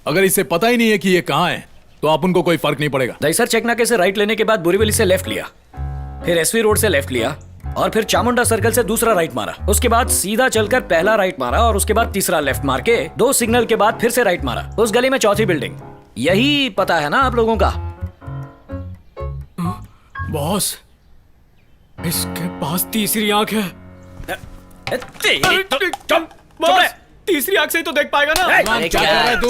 अगर इसे पता ही नहीं है कि ये कहाँ है तो आप उनको कोई फर्क नहीं पड़ेगा। दहीसर चेक नाके से राइट लेने के बाद बोरीवली से लेफ्ट लिया, फिर एसवी रोड से लेफ्ट लिया और फिर चामुंडा सर्कल से दूसरा राइट मारा। उसके बाद सीधा चलकर पहला राइट मारा और उसके बाद तीसरा लेफ्ट मार के 2 सिग्नल के बाद फिर से राइट मारा। उस गली में चौथी बिल्डिंग। यही पता है ना आप लोगों का? बॉस, इसके पास तीसरी आंख है। बॉस, तीसरी आंख से ही तो देख पाएगा ना। क्या कर रहा है तू?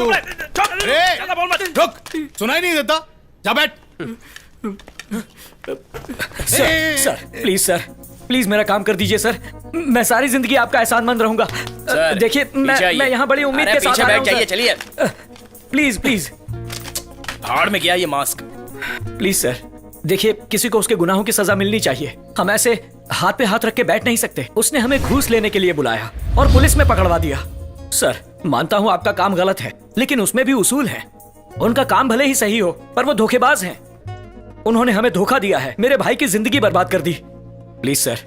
रुक, सुनाई नहीं देता? जा बैठ। सर प्लीज सर, प्लीज मेरा काम कर दीजिए सर। मैं सारी जिंदगी आपका एहसानमंद रहूंगा। देखिए मैं यहाँ बड़ी उम्मीद के साथ आया हूं सर। चलिए प्लीज प्लीज। भाड़ में गया ये मास्क। प्लीज सर, देखिए किसी को उसके गुनाहों की सजा मिलनी चाहिए। हम ऐसे हाथ पे हाथ रख के बैठ नहीं सकते। उसने हमें घूस लेने के लिए बुलाया और पुलिस में पकड़वा दिया। सर मानता हूँ आपका काम गलत है, लेकिन उसमें भी उसूल है। उनका काम भले ही सही हो पर वो धोखेबाज हैं। उन्होंने हमें धोखा दिया है, मेरे भाई की जिंदगी बर्बाद कर दी। प्लीज सर,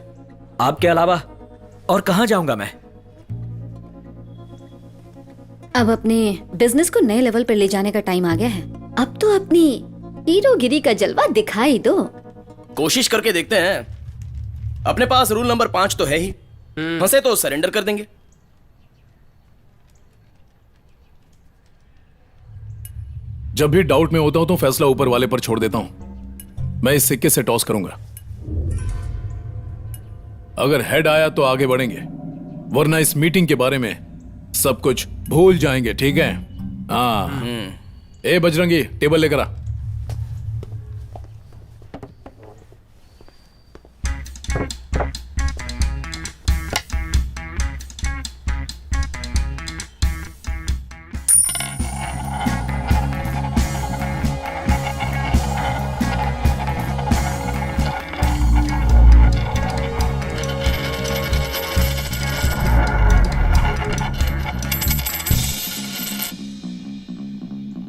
आपके अलावा और कहां जाऊंगा मैं? अब अपने बिजनेस को नए लेवल पर ले जाने का टाइम आ गया है। अब तो अपनी हीरोगिरी का जलवा दिखाई दो। कोशिश करके देखते हैं। अपने पास रूल नंबर 5 तो है ही। फंसे तो सरेंडर कर देंगे। जब भी डाउट में होता हूं तो फैसला ऊपर वाले पर छोड़ देता हूं। मैं इस सिक्के से टॉस करूंगा। अगर हेड आया तो आगे बढ़ेंगे, वरना इस मीटिंग के बारे में सब कुछ भूल जाएंगे। ठीक है? हाँ। बजरंगी, टेबल लेकर आ।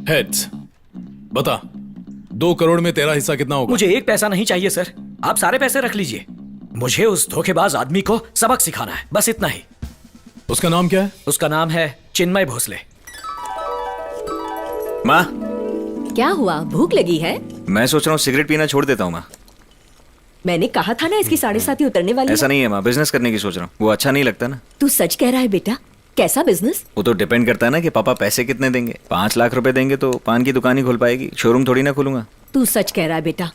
हेड्स, बता 2 करोड़ में तेरा हिस्सा कितना होगा? मुझे 1 पैसा नहीं चाहिए सर, आप सारे पैसे रख लीजिए। मुझे उस धोखेबाज आदमी को सबक सिखाना है, बस इतना ही। उसका नाम क्या है? उसका नाम है चिन्मय भोसले। माँ, क्या हुआ? भूख लगी है? मैं सोच रहा हूँ सिगरेट पीना छोड़ देता हूँ माँ। मैंने कहा था ना इसकी 7.5 उतरने वाली ऐसा नहीं है माँ, बिजनेस करने की सोच रहा हूँ। वो अच्छा नहीं लगता ना। तू सच कह रहा है बेटा? कैसा बिजनेस? वो तो डिपेंड करता है ना कि पापा पैसे कितने देंगे। 5 लाख रुपए देंगे तो पान की दुकान ही खुल पाएगी, शोरूम थोड़ी ना खोलूंगा। तू सच कह रहा है बेटा,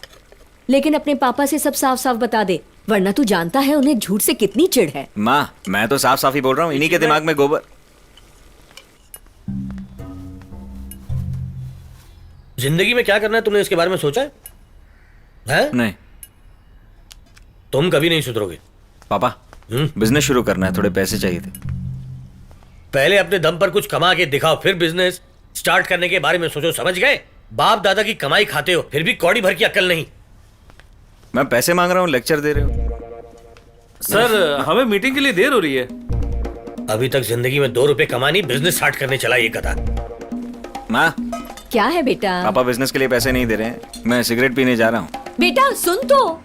लेकिन अपने पापा से सब साफ साफ बता दे, वरना तू जानता है उन्हें झूठ से कितनी चिढ़ है। माँ, मैं तो साफ साफ ही बोल रहा हूँ, इन्हीं के दिमाग में गोबर। जिंदगी में क्या करना है तुमने इसके बारे में सोचा है? नहीं। तुम कभी नहीं सुधरोगे पापा, बिजनेस शुरू करना है, थोड़े पैसे चाहिए थे। पहले अपने दम पर कुछ कमा के दिखाओ, फिर बिजनेस स्टार्ट करने के बारे में सोचो। समझ गए? बाप दादा की कमाई खाते हो, फिर भी कौड़ी भर की अक्ल नहीं। मैं पैसे मांग रहा हूँ, लेक्चर दे रहे हो। सर हमें मीटिंग के लिए देर हो रही है। अभी तक जिंदगी में 2 रुपए कमानी, बिजनेस स्टार्ट करने चला ये कथा। माँ, क्या है बेटा? पापा बिजनेस के लिए पैसे नहीं दे रहे हैं, मैं सिगरेट पीने जा रहा हूँ। बेटा सुन तो।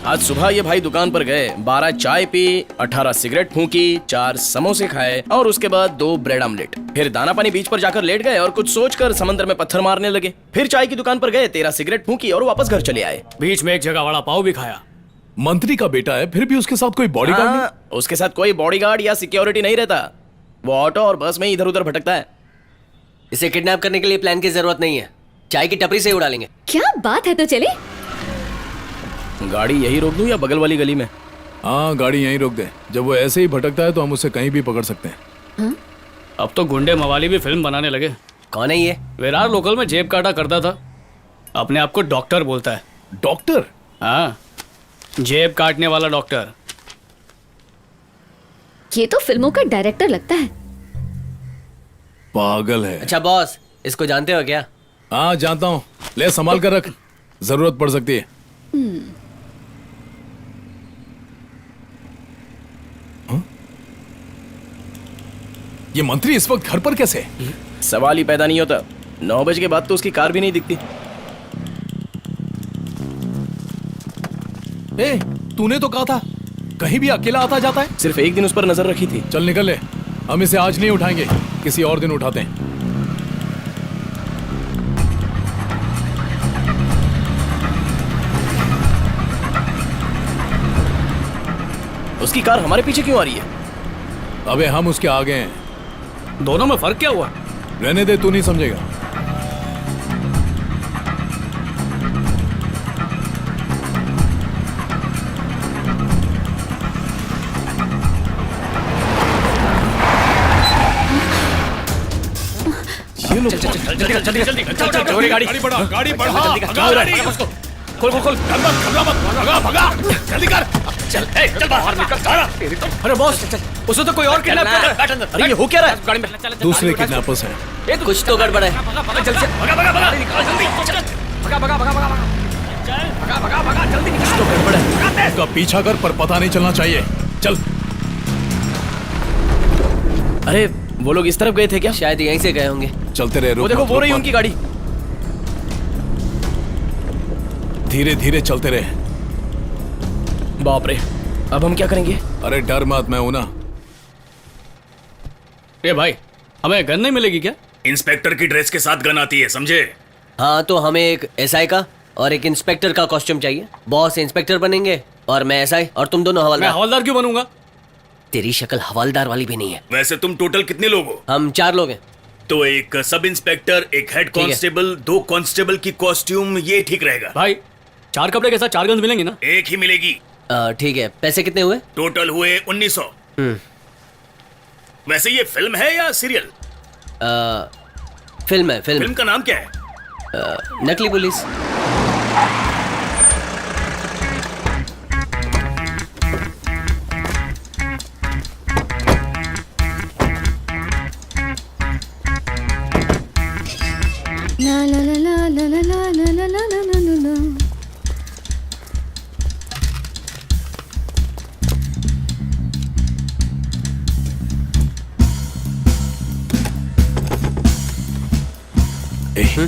आज सुबह ये भाई दुकान पर गए, 12 चाय पी, 18 सिगरेट फूंकी, 4 समोसे खाए और उसके बाद 2 ब्रेड आमलेट। फिर दाना पानी बीच पर जाकर लेट गए और कुछ सोचकर समंदर में पत्थर मारने लगे। फिर चाय की दुकान पर गए, 13 सिगरेट फूंकी और वापस घर चले आए। बीच में एक जगह वड़ा पाव भी खाया। मंत्री का बेटा है, फिर भी उसके साथ कोई बॉडीगार्ड नहीं? उसके साथ कोई बॉडीगार्ड या सिक्योरिटी नहीं रहता। वो ऑटो और बस में इधर उधर भटकता है। इसे किडनैप करने के लिए प्लान की जरूरत नहीं है, चाय की टपरी से ही उड़ा लेंगे। क्या बात है, तो चले। गाड़ी यही रोक दूं या बगल वाली गली में? हाँ, गाड़ी यहीं रोक दे। जब वो ऐसे ही भटकता है तो हम उसे कहीं भी पकड़ सकते हैं। अब तो गुंडे मवाली भी फिल्म बनाने लगे। कौन है ये? विरार लोकल में जेब काटा करता था, अपने आप को डॉक्टर बोलता है। डॉक्टर? हाँ, जेब काटने वाला डॉक्टर। ये तो फिल्मों का डायरेक्टर लगता है। पागल है। अच्छा बॉस, इसको जानते हो क्या? हाँ जानता हूँ, ले संभाल कर रख, जरूरत पड़ सकती है। ये मंत्री इस वक्त घर पर कैसे? सवाल ही पैदा नहीं होता। 9 बजे के बाद तो उसकी कार भी नहीं दिखती। ए, तूने तो कहा था कहीं भी अकेला आता जाता है। सिर्फ एक दिन उस पर नजर रखी थी। चल निकल ले, हम इसे आज नहीं उठाएंगे, किसी और दिन उठाते हैं। उसकी कार हमारे पीछे क्यों आ रही है? अबे हम उसके आगे हैं। दोनों में फर्क क्या हुआ? रहने दे, तू नहीं समझेगा। गाड़ी बढ़ा, गाड़ी बढ़ा, भगा गाड़ी। खोल खोल खोल, भगा भगा, जल्दी कर। चल चल बाहर निकल। अरे बॉस, उसे तो कोई और किडनैप कर रहा है। अरे ये हो क्या रहा है? गाड़ी में दूसरे किडनैपर्स हैं। ये कुछ तो गड़बड़ है। जल्दी से भगा भगा भगा, जल्दी भगा भगा भगा भगा भगा भगा भगा, जल्दी निकल। तो गड़बड़ है। उसका पीछा कर, पर पता नहीं चलना चाहिए। चल। अरे वो लोग इस तरफ गए थे क्या? शायद यहीं से गए होंगे। चलते रहे। वो देखो, वो रही उनकी गाड़ी। धीरे धीरे चलते रहे। बाप रे, अब हम क्या करेंगे? अरे डर मत, मैं हूं ना। ए भाई, हमें गन नहीं मिलेगी क्या? इंस्पेक्टर की ड्रेस के साथ गन आती है, समझे? हाँ, तो हमें एक एसआई का और एक इंस्पेक्टर का कॉस्ट्यूम चाहिए। बॉस इंस्पेक्टर बनेंगे और मैं एसआई, और तुम दोनों मैं हवलदार। हवलदार क्यों बनूंगा? तेरी शक्ल हवलदार वाली भी नहीं है। वैसे तुम टोटल कितने लोग हो? हम 4 लोग हैं। तो एक सब इंस्पेक्टर, एक हेड कांस्टेबल, 2 कांस्टेबल की कॉस्ट्यूम, ये ठीक रहेगा। भाई 4 कपड़े के साथ 4 गन्स मिलेंगी ना? एक ही मिलेगी। ठीक है। पैसे कितने हुए? टोटल हुए 1900। वैसे ये फिल्म है या सीरियल? फिल्म है। फिल्म का नाम क्या है? नकली पुलिस। ला ला ला ला ला ला ला ला ला ला ला ला ला।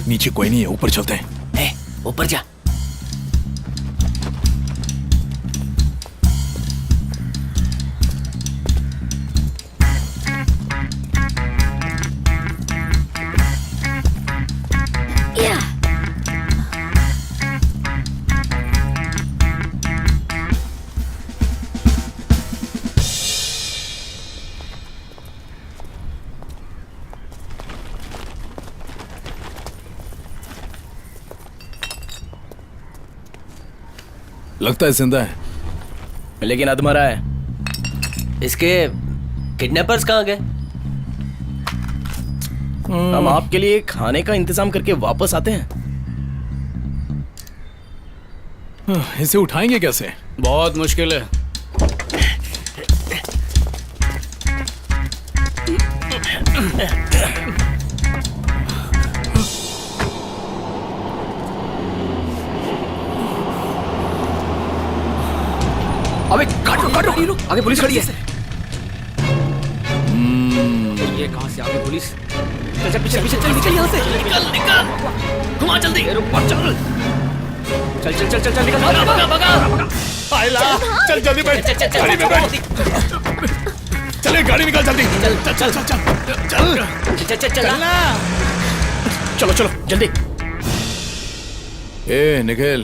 नीचे कोई नहीं है, ऊपर चलते हैं। ऊपर जा। लगता है जिंदा है, लेकिन अधमरा है। इसके किडनैपर्स कहाँ गए? हम आपके लिए खाने का इंतजाम करके वापस आते हैं। इसे उठाएंगे कैसे? बहुत मुश्किल है। अबे काटो काटो, आगे पुलिस खड़ी है। ये कहाँ से आ गई पुलिस? चल चल, पीछे पीछे चल, निकल यहाँ से। निकल निकल, घुमा जल्दी। चल चल चल चल चल चल, निकल। भगा भगा भगा। आयला, चल जल्दी बैठ, गाड़ी में बैठ। चले गाड़ी निकाल जल्दी। चल चल चल चल चल चल चल चल। चलो चलो जल्दी। ए निखिल।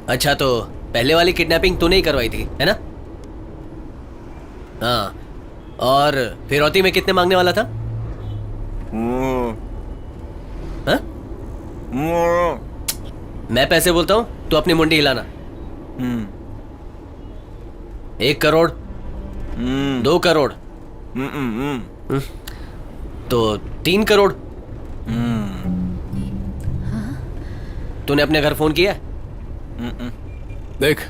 अच्छा, तो पहले वाली किडनैपिंग तूने ही करवाई थी, है ना? हाँ, और फिरौती में कितने मांगने वाला था? हाँ? मैं पैसे बोलता हूँ तो अपनी मुंडी हिलाना। 1 करोड़, 2 करोड़, तो 3 करोड़। तूने अपने घर फोन किया? देख,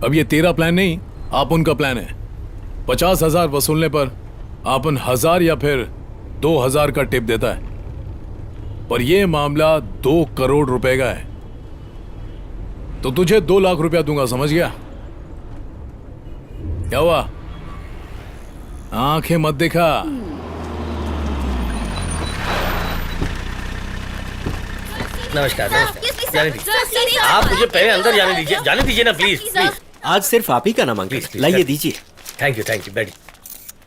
अब ये तेरा प्लान नहीं, आप उनका प्लान है। 50,000 वसूलने पर आपन 1,000 या फिर 2,000 का टिप देता है, पर यह मामला 2 करोड़ रुपए का है, तो तुझे 2 लाख रुपया दूंगा, समझ गया? क्या हुआ? आंखें मत दिखा। नमस्कार, नमस्कार। जाने दीजिए, आप मुझे पहले अंदर जाने दीजिए ना, प्लीज प्लीज। आज सिर्फ आप ही का नाम अंकल, लाइए दीजिए। थैंक यू बैठ।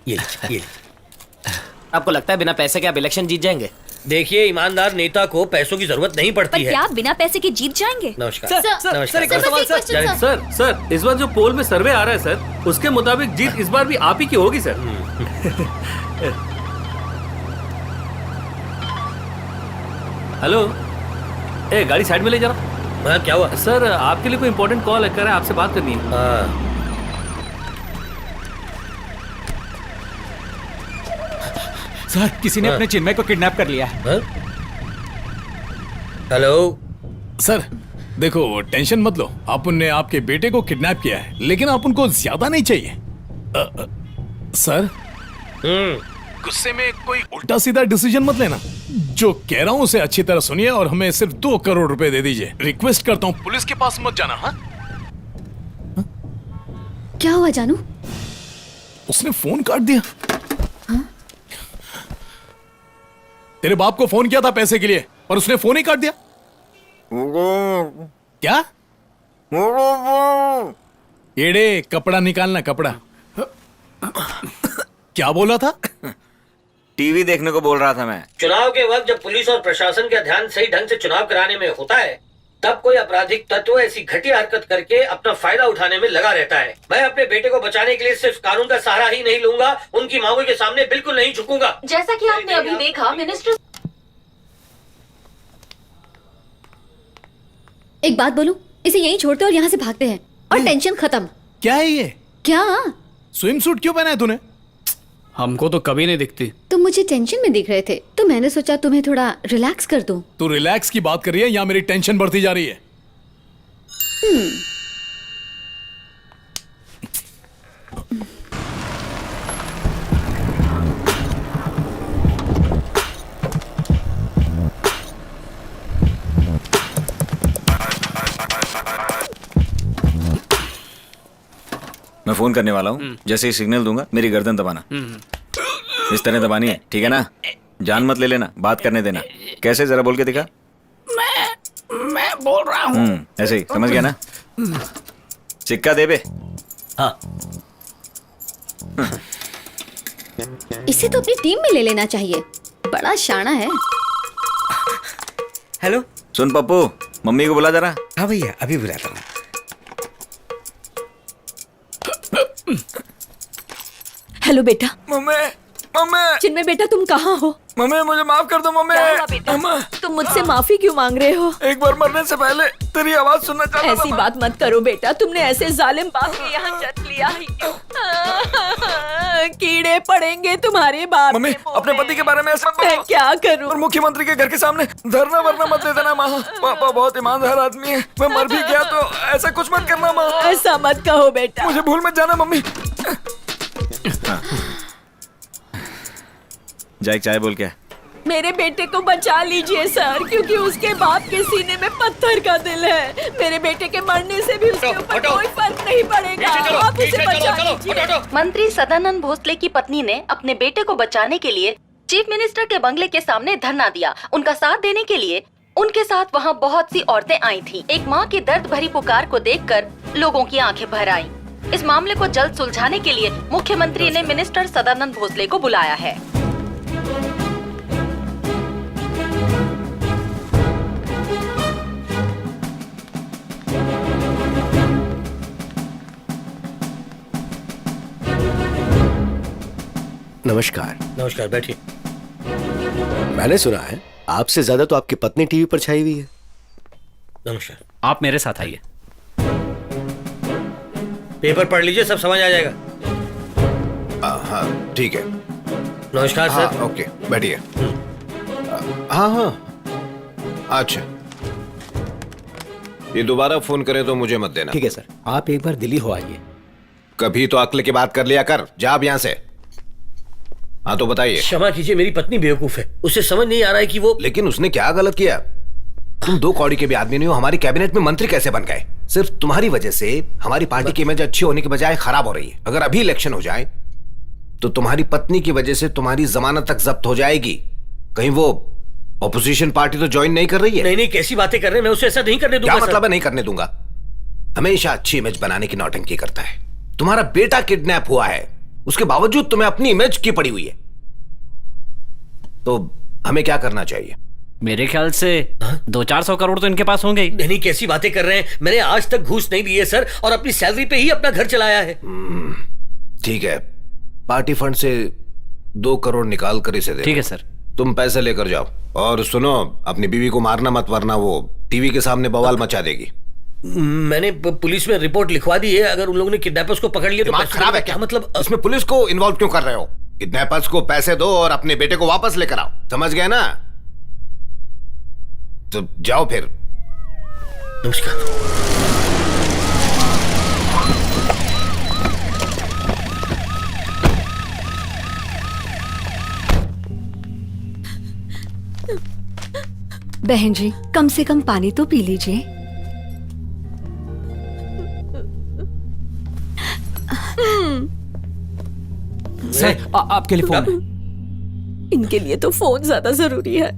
ये लीजिए। आपको लगता है बिना पैसे के आप इलेक्शन जीत जाएंगे? देखिए, ईमानदार नेता को पैसों की जरूरत नहीं पड़ती है। क्या आप बिना पैसे के जीत जाएंगे? नमस्कार। सर, इस बार जो पोल में सर्वे आ रहा है सर, उसके मुताबिक जीत इस बार भी आप ही की होगी सर। हेलो, ए गाड़ी साइड में ले जरा। हाँ, क्या हुआ? सर, आपके लिए कोई इंपॉर्टेंट कॉल कर रहा है, आपसे बात करनी है। सर, किसी ने अपने चिन्मय को किडनैप कर लिया है। हेलो सर, देखो टेंशन मत लो, अपन ने आपके बेटे को किडनैप किया है, लेकिन आप उनको ज्यादा नहीं चाहिए। सर, गुस्से में कोई उल्टा सीधा डिसीजन मत लेना। जो कह रहा हूं उसे अच्छी तरह सुनिए और हमें सिर्फ 2 करोड़ रुपए दे दीजिए। रिक्वेस्ट करता हूं, पुलिस के पास मत जाना। हाँ, क्या हुआ जानू? उसने फोन काट दिया। तेरे बाप को फोन किया था पैसे के लिए, पर उसने फोन ही काट दिया। क्या? एड़े, कपड़ा निकालना, कपड़ा। क्या बोला था? टीवी देखने को बोल रहा था मैं। चुनाव के वक्त जब पुलिस और प्रशासन का ध्यान सही ढंग से चुनाव कराने में होता है, तब कोई आपराधिक तत्व ऐसी घटिया हरकत करके अपना फायदा उठाने में लगा रहता है। मैं अपने बेटे को बचाने के लिए सिर्फ कानून का सहारा ही नहीं लूंगा, उनकी मांगों के सामने बिल्कुल नहीं झुकूंगा। जैसा कि आपने अभी देखा, मिनिस्टर। एक बात बोलूं, इसे यहीं छोड़ते और यहाँ से भागते हैं और टेंशन खत्म। क्या है ये? क्या? स्विम सूट क्यों पहना है तूने? हमको तो कभी नहीं दिखती। तुम मुझे टेंशन में दिख रहे थे, तो मैंने सोचा तुम्हें थोड़ा रिलैक्स कर दूं। तू रिलैक्स की बात कर रही है या मेरी टेंशन बढ़ती जा रही है? मैं फोन करने वाला हूँ, जैसे ही सिग्नल दूंगा मेरी गर्दन दबाना। इस तरह दबानी है, ठीक है ना? जान मत ले लेना, बात करने देना। कैसे, जरा बोल के दिखा। मैं बोल रहा हूँ। ऐसे ही, समझ गया ना? सिक्का दे बे। हाँ। इसे तो अपनी टीम में ले लेना चाहिए, बड़ा शाना है। हेलो, सुन पप्पू, मम्मी को बुला जरा। हाँ भैया, अभी बुलाता हूँ। हेलो बेटा। मम्मी, मम्मी, चिन्मय बेटा, तुम कहाँ हो? मम्मी मुझे माफ कर दो। मम्मी, तुम मुझसे माफी क्यों मांग रहे हो? एक बार मरने से पहले तेरी आवाज सुनना चाहता था। ऐसी बात मत करो बेटा, तुमने ऐसे जालिम बाप के यहाँ जन्म लिया ही क्यों? कीड़े पड़ेंगे तुम्हारे बाप। मम्मी, अपने पति के बारे में ऐसा मत मैं बोलो। क्या करूं? और मुख्यमंत्री के घर के सामने धरना वरना मत दे देना माँ। पापा बहुत ईमानदार आदमी है, मैं मर भी गया तो ऐसा कुछ मत करना माँ। ऐसा मत कहो बेटा। मुझे भूल मत जाना मम्मी। जाए चाय बोल के। मेरे बेटे को बचा लीजिए सर, क्योंकि उसके बाप के सीने में पत्थर का दिल है। मेरे बेटे के मरने से भी उसके ऊपर कोई फर्क नहीं पड़ेगा। आप उसे बचा लीजिए। मंत्री सदानंद भोसले की पत्नी ने अपने बेटे को बचाने के लिए चीफ मिनिस्टर के बंगले के सामने धरना दिया। उनका साथ देने के लिए उनके साथ वहाँ बहुत सी औरतें आई थी। एक माँ की दर्द भरी पुकार को देखकर लोगों की आंखें भर आईं। इस मामले को जल्द सुलझाने के लिए मुख्यमंत्री ने मिनिस्टर सदानंद भोसले को बुलाया है। नमस्कार। नमस्कार, बैठिए। मैंने सुना है आपसे ज्यादा तो आपकी पत्नी टीवी पर छाई हुई है। नमस्कार। आप मेरे साथ आइए। पेपर पढ़ लीजिए, सब समझ आ जाएगा। हाँ ठीक है। नमस्कार हाँ, सर। ओके बैठिए। हाँ हाँ अच्छा, ये दोबारा फोन करे तो मुझे मत देना। ठीक है सर, आप एक बार दिल्ली हो आइए। कभी तो अक्ल की बात कर लिया कर, जा अब यहाँ से। हाँ तो बताइए। क्षमा कीजिए, मेरी पत्नी बेवकूफ है, उसे समझ नहीं आ रहा है कि वो। लेकिन उसने क्या गलत किया? तुम 2 कौड़ी के भी आदमी नहीं हो, हमारी कैबिनेट में मंत्री कैसे बन गए? सिर्फ तुम्हारी वजह से हमारी पार्टी की इमेज अच्छी होने के बजाय खराब हो रही है। अगर अभी इलेक्शन हो जाए तो तुम्हारी पत्नी की वजह से तुम्हारी जमानत तक जब्त हो जाएगी। कहीं वो ऑपोजिशन पार्टी तो ज्वाइन नहीं कर रही है? नहीं नहीं, कैसी बातें कर रहे हैं, मैं उसे ऐसा नहीं करने दूंगा। क्या मतलब है नहीं करने दूंगा? हमेशा अच्छी इमेज बनाने की नौटंकी करता है। तुम्हारा बेटा किडनैप हुआ है, उसके बावजूद तुम्हें अपनी इमेज की पड़ी हुई है। तो हमें क्या करना चाहिए? मेरे ख्याल से 200-400 करोड़ तो इनके पास होंगे ही। नहीं, कैसी बातें कर रहे हैं, मैंने आज तक घूस नहीं ली है सर, और अपनी सैलरी पे ही अपना घर चलाया है। ठीक है, पार्टी फंड से 2 करोड़ निकाल कर इसे दे। ठीक है सर। तुम पैसे लेकर जाओ, और सुनो, अपनी बीवी को मारना मत, वरना वो टीवी के सामने बवाल मचा देगी। मैंने पुलिस में रिपोर्ट लिखवा दी है, अगर उन लोगों ने किडनैपर्स को पकड़ लिया तो दिमाग खराब है क्या? मतलब इसमें पुलिस को इन्वॉल्व क्यों कर रहे हो? किडनैपर्स को पैसे दो और अपने बेटे को वापस लेकर आओ, समझ गए ना? तो जाओ फिर। नमस्कार। बहन जी, कम से कम पानी तो पी लीजिए। सर आपके लिए फोन। इनके लिए तो फोन ज्यादा जरूरी है।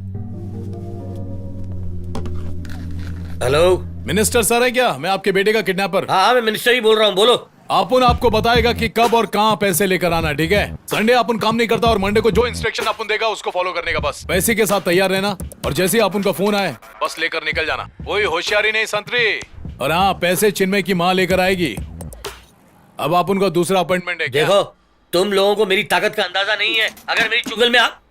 हेलो, मिनिस्टर सर है क्या? मैं आपके बेटे का किडनैपर। हाँ मैं मिनिस्टर ही बोल रहा हूँ, बोलो। अपन आपको बताएगा कि कब और कहाँ पैसे लेकर आना, ठीक है? संडे अपन काम नहीं करता और मंडे को जो इंस्ट्रक्शन अपन देगा उसको फॉलो करने का बस। पैसे के साथ तैयार रहना, और जैसे ही अपन का फोन आए बस लेकर निकल जाना। कोई होशियारी नहीं संतरी। और हाँ, पैसे चिन्मय की माँ लेकर आएगी। अब आप उनका दूसरा अपॉइंटमेंट है क्या? देखो, तुम लोगों को मेरी ताकत का अंदाजा नहीं है। अगर मेरी चुगल में आप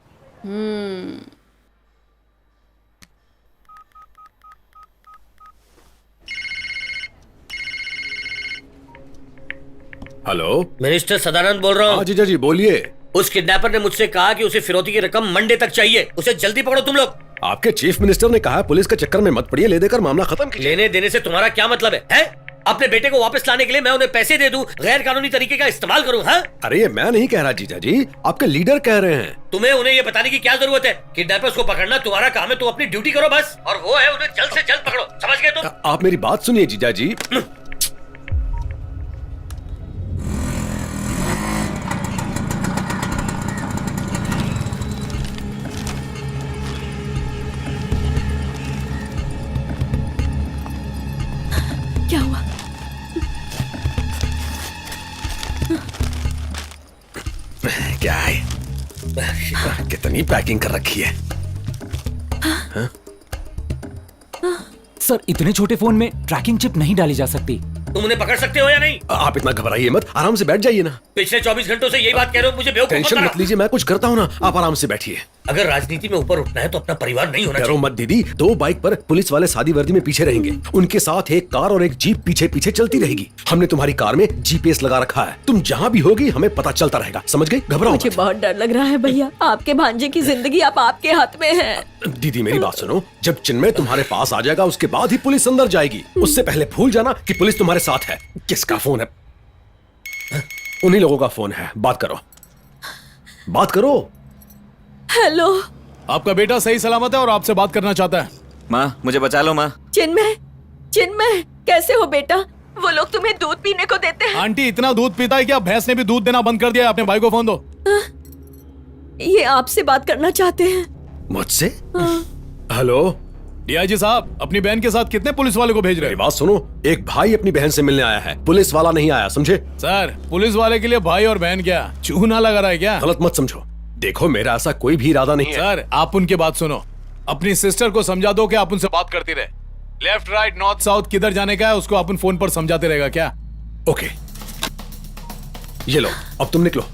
हेलो, मिनिस्टर सदानंद बोल रहा हूँ। जीजा जी बोलिए। उस किडनैपर ने मुझसे कहा कि उसे फिरौती की रकम मंडे तक चाहिए, उसे जल्दी पकड़ो तुम लोग। आपके चीफ मिनिस्टर ने कहा पुलिस के चक्कर में मत पड़िए, ले देकर मामला खत्म कीजिए। लेने देने से तुम्हारा क्या मतलब है? अपने बेटे को वापस लाने के लिए मैं उन्हें पैसे दे दूं, गैर कानूनी तरीके का इस्तेमाल करूं? हाँ? अरे ये मैं नहीं कह रहा जीजा जी, आपके लीडर कह रहे हैं। तुम्हें उन्हें ये बताने की क्या जरूरत है? किडनैपर्स को पकड़ना तुम्हारा काम है, तुम अपनी ड्यूटी करो बस, और वो है उन्हें जल्द से जल्द पकड़ो, समझ गए तुम? आप मेरी बात सुनिए जीजा जी। क्या हुआ? क्या है? कितनी पैकिंग कर रखी है? सर, इतने छोटे फोन में ट्रैकिंग चिप नहीं डाली जा सकती। तुम उन्हें पकड़ सकते हो या नहीं? आप इतना घबराइए मत, आराम से बैठ जाइए ना। पिछले 24 घंटों से यही बात कह रहे हो, मुझे बेवकूफ मत टेंशन बनाओ। मत लीजिए, मैं कुछ करता हूँ ना, आप आराम से बैठिए। अगर राजनीति में ऊपर उठना है तो अपना परिवार नहीं होना डरो चाहिए। मत दीदी, 2 बाइक पर पुलिस वाले सादी वर्दी में पीछे रहेंगे, उनके साथ एक कार और एक जीप पीछे पीछे चलती रहेगी। हमने तुम्हारी कार में जीपीएस लगा रखा है, तुम जहाँ भी होगी हमें पता चलता रहेगा, समझ गई? घबराओ मुझे मत। बहुत डर लग रहा है भैया, आपके भांजे की जिंदगी अब आपके हाथ में है। दीदी मेरी बात सुनो, जब चिन्मय तुम्हारे पास आ जाएगा उसके बाद ही पुलिस अंदर जाएगी। उससे पहले भूल जाना कि पुलिस तुम्हारे साथ है। किसका फोन है? उन्हीं लोगों का फोन है, बात करो, बात करो। हेलो, आपका बेटा सही सलामत है और आपसे बात करना चाहता है। माँ मुझे बचा लो माँ। चिन्मय, चिन्मय कैसे हो बेटा? वो लोग तुम्हें दूध पीने को देते हैं। आंटी इतना दूध पीता है क्या? भैंस ने भी दूध देना बंद कर दिया है। अपने भाई को फोन दो। ये आपसे बात करना चाहते हैं। मुझसे? हेलो डीआईजी साहब, अपनी बहन के साथ कितने पुलिस वाले को भेज रहे हैं? बात सुनो, एक भाई अपनी बहन से मिलने आया है, पुलिस वाला नहीं आया, समझे? सर, पुलिस वाले के लिए भाई और बहन क्या चूना लगा रहा है क्या? गलत मत समझो, देखो मेरा ऐसा कोई भी इरादा नहीं है। सर, आप उनकी बात सुनो, अपनी सिस्टर को समझा दो कि आप उनसे बात करती रहे। लेफ्ट राइट नॉर्थ साउथ किधर जाने का है उसको अपन फोन पर समझाते रहेगा क्या? ओके, ये लो, अब तुम निकलो।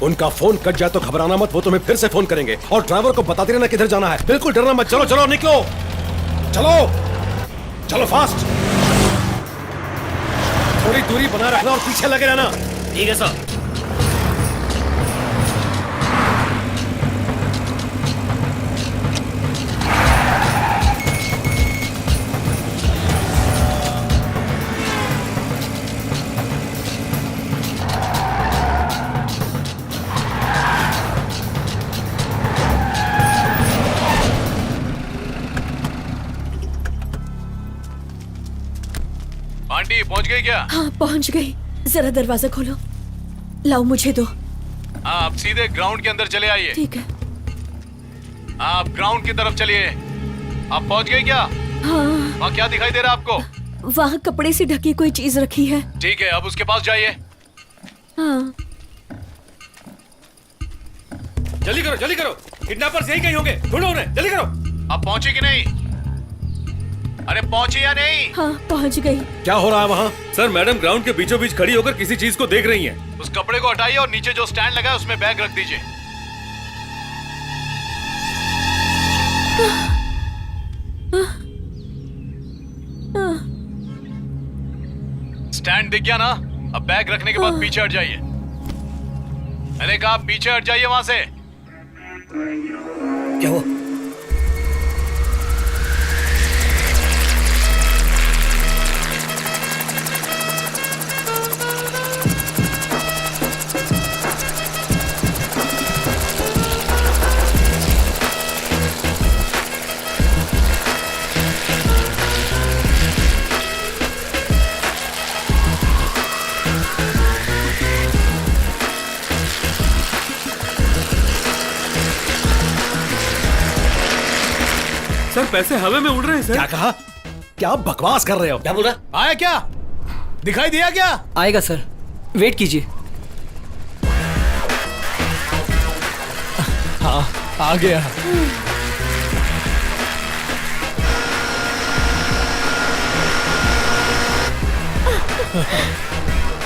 उनका फोन कट जाए तो घबराना मत, वो तुम्हें फिर से फोन करेंगे। और ड्राइवर को बताते रहना किधर जाना है, बिल्कुल डरना मत। चलो चलो निकलो, चलो चलो फास्ट। थोड़ी दूरी बना रखना और पीछे लगे रहना। ठीक है सर। आंटी पहुंच गई क्या? हाँ पहुंच गई। जरा दरवाजा खोलो। लाओ मुझे दो। हाँ आप सीधे ग्राउंड के अंदर चले आइए। ठीक है। आप ग्राउंड की तरफ चलिए। आप पहुंच गई क्या? हाँ। वहाँ क्या दिखाई दे रहा है आपको? वहाँ कपड़े से ढकी कोई चीज रखी है। ठीक है, अब उसके पास जाइए। हाँ। जल्दी करो जल्दी करो, किडनैपर्स यही कहीं होंगे, ढूंढो उन्हें, जल्दी करो। आप पहुंची कि नहीं? अरे पहुंची या नहीं? हाँ पहुंच गई। क्या हो रहा है वहाँ? सर मैडम ग्राउंड के बीचों बीच खड़ी होकर किसी चीज को देख रही हैं। उस कपड़े को हटाइए और नीचे जो स्टैंड लगा है उसमें बैग रख दीजिए। स्टैंड दिख गया ना? अब बैग रखने के बाद पीछे हट जाइए। मैंने कहा पीछे हट जाइए वहां से। क्या हुआ? सर पैसे हवा में उड़ रहे हैं सर। क्या कहा? क्या आप बकवास कर रहे हो? क्या बोला? आया क्या? दिखाई दिया क्या? आएगा सर, वेट कीजिए। हाँ आ गया।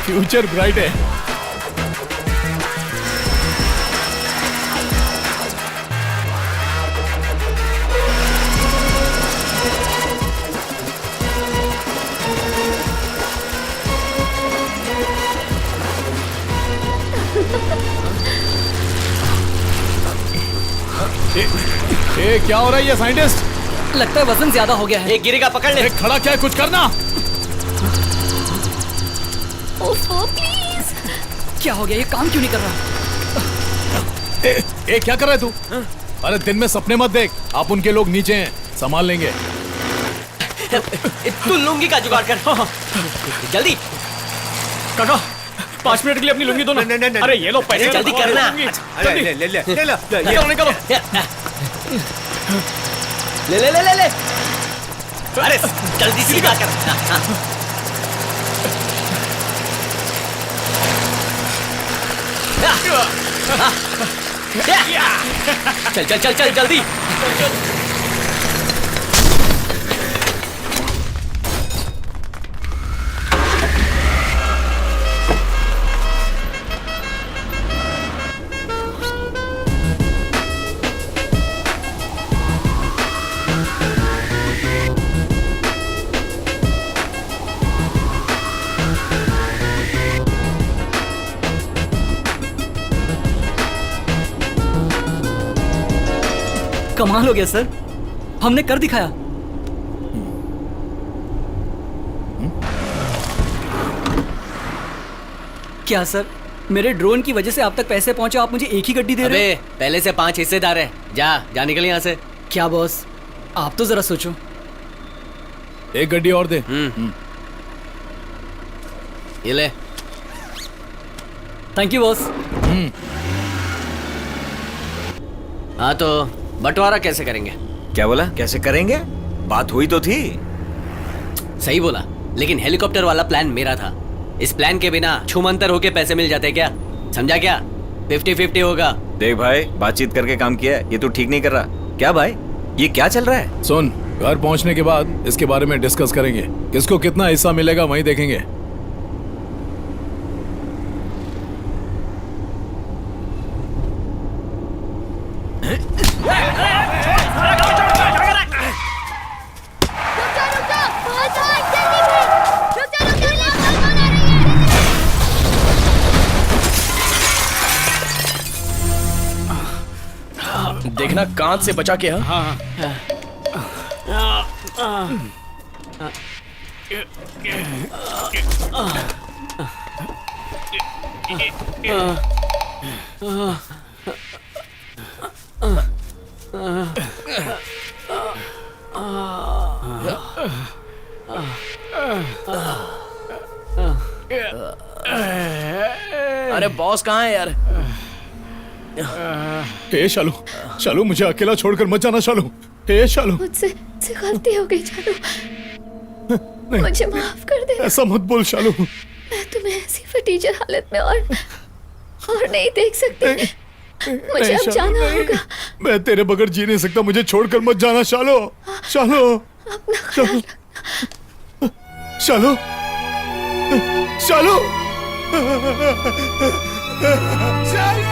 फ्यूचर ब्राइट है। ए, क्या हो रहा है ये साइंटिस्ट? लगता है वजन ज्यादा हो गया है। एक गिरेगा, पकड़ ले। खड़ा क्या है, कुछ करना। ओफो प्लीज। क्या हो गया, ये काम क्यों नहीं कर रहा? ए, क्या कर रहा है तू? अरे दिन में सपने मत देख, आप उनके लोग नीचे हैं, संभाल लेंगे। तू लुंगी का जुगाड़ कर। जल्दी काका 5 मिनट के लिए अपनी लुंगी दो ना। अरे ये लो पैसे, जल्दी करना। अरे ले ले ले ले लो। निकालो निकालो। ले ले ले ले ले। अरे जल्दी सीधा कर। चल चल चल चल जल्दी। कमाल हो गया सर, हमने कर दिखाया। क्या सर, मेरे ड्रोन की वजह से आप तक पैसे पहुंचे, आप मुझे एक ही गड्डी दे रहे हो? पहले से 5 हिस्सेदार हैं। जा निकल यहाँ से। क्या बॉस, आप तो जरा सोचो। एक गड्डी और दे। ये ले। Thank you boss. हाँ तो बंटवारा कैसे करेंगे? क्या बोला? कैसे करेंगे? बात हुई तो थी। सही बोला, लेकिन हेलीकॉप्टर वाला प्लान मेरा था। इस प्लान के बिना छूमंतर होके पैसे मिल जाते क्या? समझा क्या? 50-50 होगा। देख भाई, बातचीत करके काम किया है, ये तू ठीक नहीं कर रहा। क्या भाई, ये क्या चल रहा है? सुन, घर पहुंचने के बाद इसके बारे में डिस्कस करेंगे। किसको कितना हिस्सा मिलेगा वहीं देखेंगे। देखना कांच से बचा के। हाँ अरे बॉस कहाँ है यार? हे शालू, शालू मुझे अकेला छोड़कर मत जाना शालू। हे शालू, मुझसे गलती हो गई शालू, मुझे माफ कर दे। ऐसा मत बोल शालू। मैं तुम्हें ऐसी फटीचर हालत में और नहीं देख सकती। मुझे अब जाना होगा। मैं तेरे बगैर जी नहीं सकता, मुझे छोड़कर मत जाना शालू। शालू, अपना ख्याल शालू, शालू, शालू,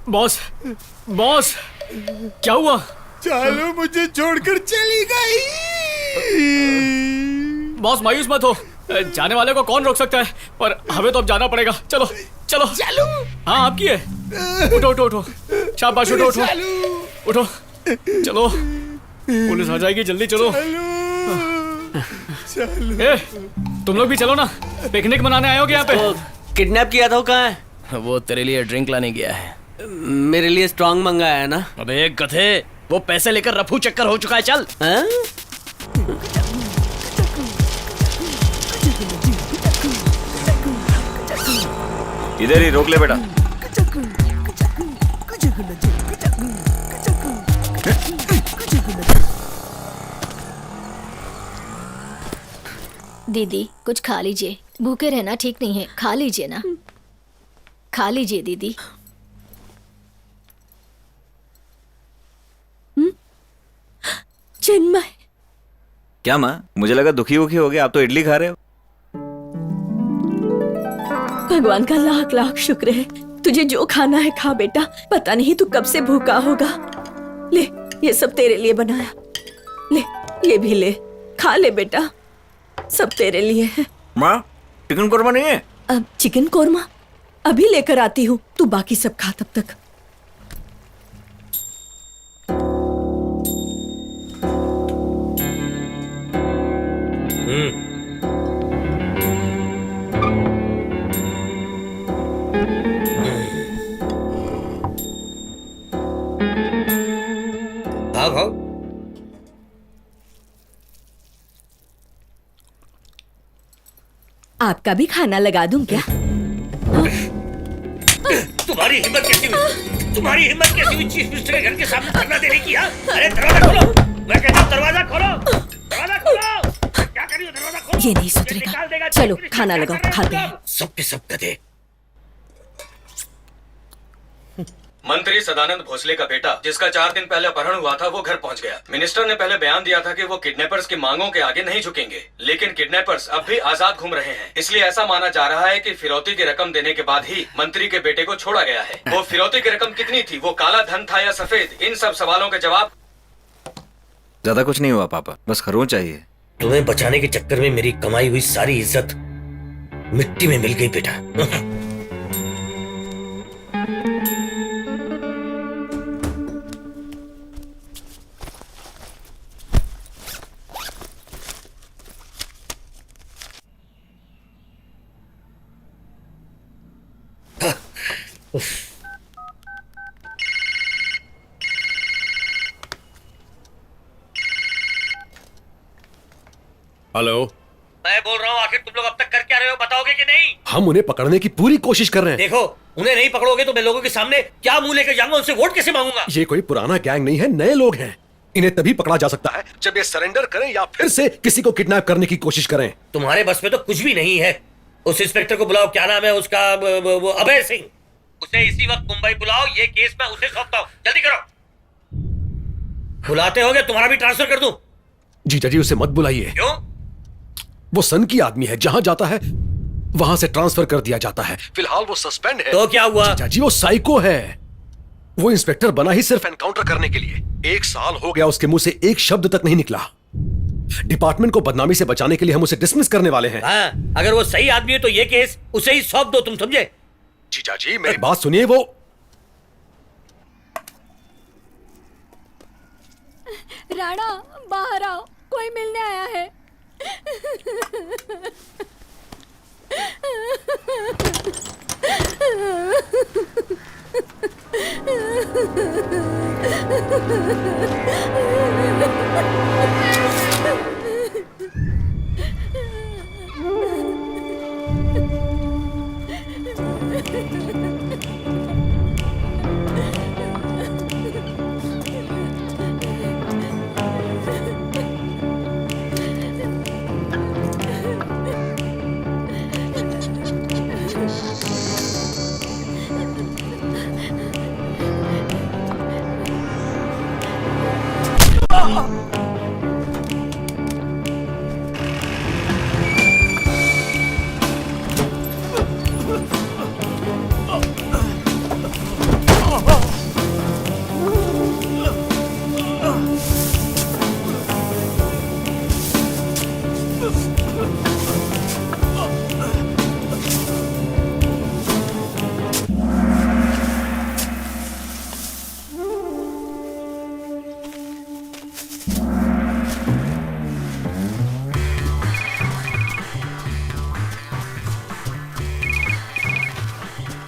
बॉस, बॉस, क्या हुआ? शालू मुझे छोड़कर चली गई। बॉस मायूस मत हो, जाने वाले को कौन रोक सकता है, पर हमें तो अब जाना पड़ेगा। चलो चलो चलो। हाँ आपकी है। उठो उठो उठो, शाबाश, उठो उठो उठो, चलो पुलिस आ जाएगी, जल्दी चलो। ए, तुम लोग भी चलो ना, पिकनिक मनाने आए हो क्या यहाँ पे? किडनैप किया था, वो कहाँ है? वो तेरे लिए ड्रिंक लाने गया है। मेरे लिए स्ट्रांग मंगाया है ना? अबे गधे, वो पैसे लेकर रफू चक्कर हो चुका है। चल। इधर ही रोक ले बेटा। दीदी कुछ खा लीजिए, भूखे रहना ठीक नहीं है, खा लीजिए ना, खा लीजिए दीदी। चिन्मय। क्या माँ, मुझे लगा दुखी वुखी हो गया, आप तो इडली खा रहे हो। भगवान का लाख लाख शुक्र है, तुझे जो खाना है खा बेटा। पता नहीं तू कब से भूखा होगा। ले, ये सब तेरे लिए बनाया, ले ये भी ले, खा ले बेटा, सब तेरे लिए है। माँ, चिकन कोरमा नहीं है? अब चिकन कोरमा अभी लेकर आती हूँ, तू बाकी सब खा तब तक। भाव आपका भी खाना लगा दूं क्या? तुम्हारी हिम्मत कैसी हुई? तुम्हारी हिम्मत कैसी हुई चीफ मिनिस्टर के घर के सामने धरना देने की? अरे दरवाजा खोलो, मैं कहता हूँ दरवाजा खोलो, दरवाजा खोलो। क्या कर रही हो? दरवाजा खोलो। ये नहीं सुधरेगा। चलो खाना लगाओ, खाते हैं। सबके सब गधे। मंत्री सदानंद भोसले का बेटा, जिसका 4 दिन पहले अपहरण हुआ था, वो घर पहुंच गया। मिनिस्टर ने पहले बयान दिया था कि वो किडनैपर्स की मांगों के आगे नहीं झुकेंगे, लेकिन किडनैपर्स अब भी आजाद घूम रहे हैं। इसलिए ऐसा माना जा रहा है कि फिरौती की रकम देने के बाद ही मंत्री के बेटे को छोड़ा गया है। वो फिरौती की रकम कितनी थी, वो काला धन था या सफेद, इन सब सवालों के जवाब। ज्यादा कुछ नहीं हुआ पापा, बस खरों चाहिए। तुम्हें बचाने के चक्कर में मेरी कमाई हुई सारी इज्जत मिट्टी में मिल गई बेटा। हेलो, मैं बोल रहा हूँ, आखिर तुम लोग अब तक कर क्या रहे हो, बताओगे कि नहीं? हम उन्हें पकड़ने की पूरी कोशिश कर रहे हैं। देखो, उन्हें नहीं पकड़ोगे तो मैं लोगों के सामने क्या मुंह लेकर जाऊंगा, उनसे वोट कैसे मांगूंगा? ये कोई पुराना गैंग नहीं है, नए लोग हैं। इन्हें तभी पकड़ा जा सकता है जब ये सरेंडर करें या फिर से किसी को किडनैप करने की कोशिश करें। तुम्हारे बस में तो कुछ भी नहीं है। उस इंस्पेक्टर को बुलाओ, क्या नाम है उसका, वो अभय सिंह, उसे इसी वक्त मुंबई बुलाओ, ये केस मैं उसे सौंपता हूँ, जल्दी करो। बुलाते होगे, तुम्हारा भी ट्रांसफर कर दूं? जीजा जी उसे मत बुलाइए। क्यों? वो सन की आदमी है, जहां जाता है वहां से ट्रांसफर कर दिया जाता है। फिलहाल वो सस्पेंड है। तो क्या हुआ? जीजा जी वो साइको है, वो इंस्पेक्टर बना ही सिर्फ एनकाउंटर करने के लिए। 1 साल हो गया उसके मुंह से एक शब्द तक नहीं निकला। डिपार्टमेंट को बदनामी से बचाने के लिए हम उसे डिसमिस करने वाले हैं। हाँ, अगर वो सही आदमी है तो ये केस उसे ही सौंप दो, तुम समझे? जीजा जी मेरी बात सुनिए। वो राणा बाहर आओ, कोई मिलने आया है।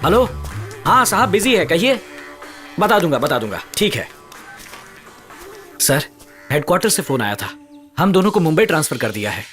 हेलो, हाँ साहब बिजी है, कहिए। बता दूंगा, ठीक है। सर, हेडक्वार्टर से फोन आया था, हम दोनों को मुंबई ट्रांसफर कर दिया है।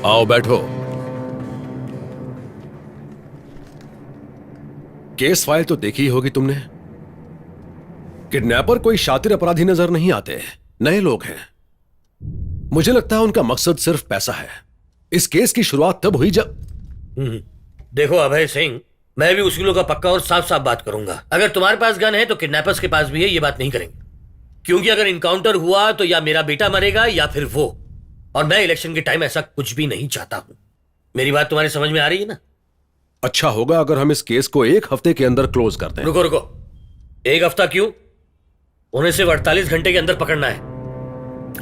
आओ बैठो। केस फाइल तो देखी होगी तुमने। किडनैपर कोई शातिर अपराधी नजर नहीं आते, नए लोग हैं। मुझे लगता है उनका मकसद सिर्फ पैसा है। इस केस की शुरुआत तब हुई जब देखो अभय सिंह, मैं भी उसूलों का पक्का और साफ साफ बात करूंगा। अगर तुम्हारे पास गन है तो किडनैपर्स के पास भी है, ये बात नहीं करेंगे। क्योंकि अगर इनकाउंटर हुआ तो या मेरा बेटा मरेगा या फिर वो, और मैं इलेक्शन के टाइम ऐसा कुछ भी नहीं चाहता हूं। मेरी बात तुम्हारी समझ में आ रही है ना? अच्छा होगा अगर हम इस केस को 1 हफ्ते के अंदर क्लोज कर दें। रुको 1 हफ्ता क्यों? उन्हें सिर्फ 48 घंटे के अंदर पकड़ना है।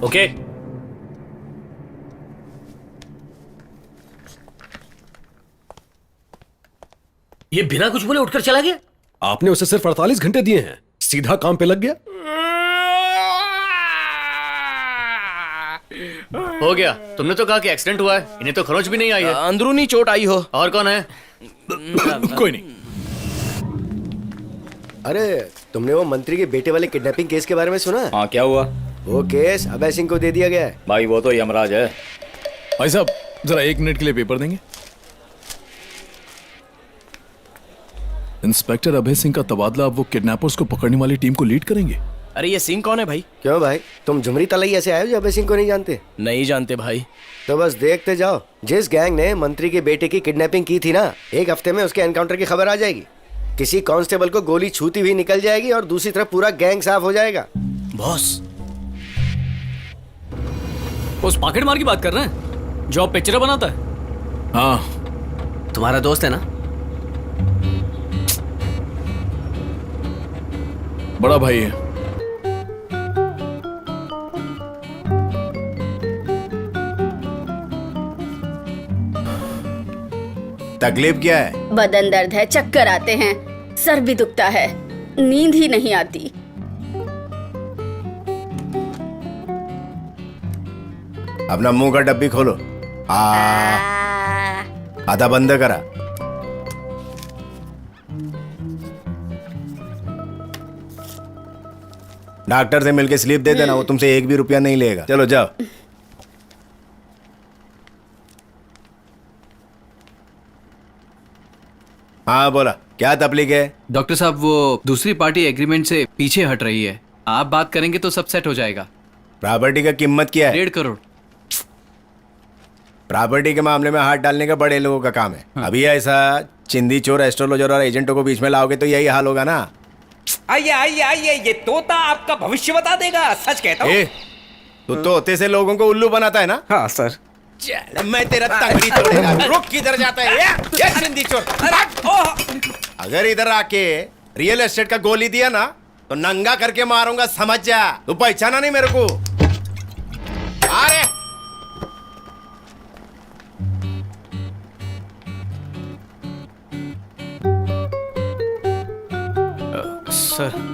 ओके? ये बिना कुछ बोले उठकर चला गया। आपने उसे सिर्फ 48 घंटे दिए हैं, सीधा काम पे लग गया। हो गया। तुमने तो कहा कि एक्सीडेंट हुआ है, इन्हें तो खरोंच भी नहीं आई है। अंदरूनी चोट आई हो। और कौन है? कोई नहीं। अरे तुमने वो मंत्री के बेटे वाले किडनैपिंग केस के बारे में सुना? हाँ, क्या हुआ? वो केस अभय सिंह को दे दिया गया है। भाई वो तो यमराज है। भाई साहब जरा 1 मिनट के लिए पेपर देंगे। इंस्पेक्टर अभय सिंह का तबादला अब वो किडनैपर्स को पकड़ने वाली टीम को लीड करेंगे। अरे ये सिंह कौन है भाई? क्यों भाई, तुम झुमरी तलैया से आए हो जो अभय सिंह को नहीं जानते? नहीं जानते भाई। तो बस देखते जाओ, जिस गैंग ने मंत्री के बेटे की किडनैपिंग की थी ना, 1 हफ्ते में उसके एनकाउंटर की खबर आ जाएगी। किसी कांस्टेबल को गोली छूती हुई निकल जाएगी और दूसरी तरफ पूरा गैंग साफ हो जाएगा। बॉस, उस पॉकेट मार की बात कर रहे हैं जो पिक्चर बनाता है? हाँ, तुम्हारा दोस्त है ना? बड़ा भाई है। तकलीफ क्या है? बदन दर्द है, चक्कर आते हैं, सर भी दुखता है, नींद ही नहीं आती। अपना मुंह का डब्बी खोलो। आधा बंद करा। डॉक्टर से मिलके स्लिप दे देना, वो तुमसे 1 भी रुपया नहीं लेगा। चलो जाओ। हाँ बोला। क्या तकलीफ है? डॉक्टर साहब वो दूसरी पार्टी एग्रीमेंट से पीछे हट रही है, आप बात करेंगे तो सब सेट हो जाएगा। प्रॉपर्टी का कीमत क्या है? 1.5 करोड़। प्रॉपर्टी के मामले में हाथ डालने का बड़े लोगों का काम है। अभी ऐसा चिंदी चोर, एस्ट्रोलॉजर और एजेंटों को बीच में लाओगे तो यही हाल होगा ना। आइए आइए आइए, ये तोता आपका भविष्य बता देगा, सच कहता हूँ। तो तोते से लोगों को उल्लू बनाता है ना? हाँ सर। चल, मैं तेरा तंगड़ी तोड़ूंगा। रुक, किधर जाता है ये चिंदी चोर? अगर इधर आके रियल एस्टेट का गोली दिया ना तो नंगा करके मारूंगा, समझ जा। तू पहचाना नहीं मेरे को? अरे सर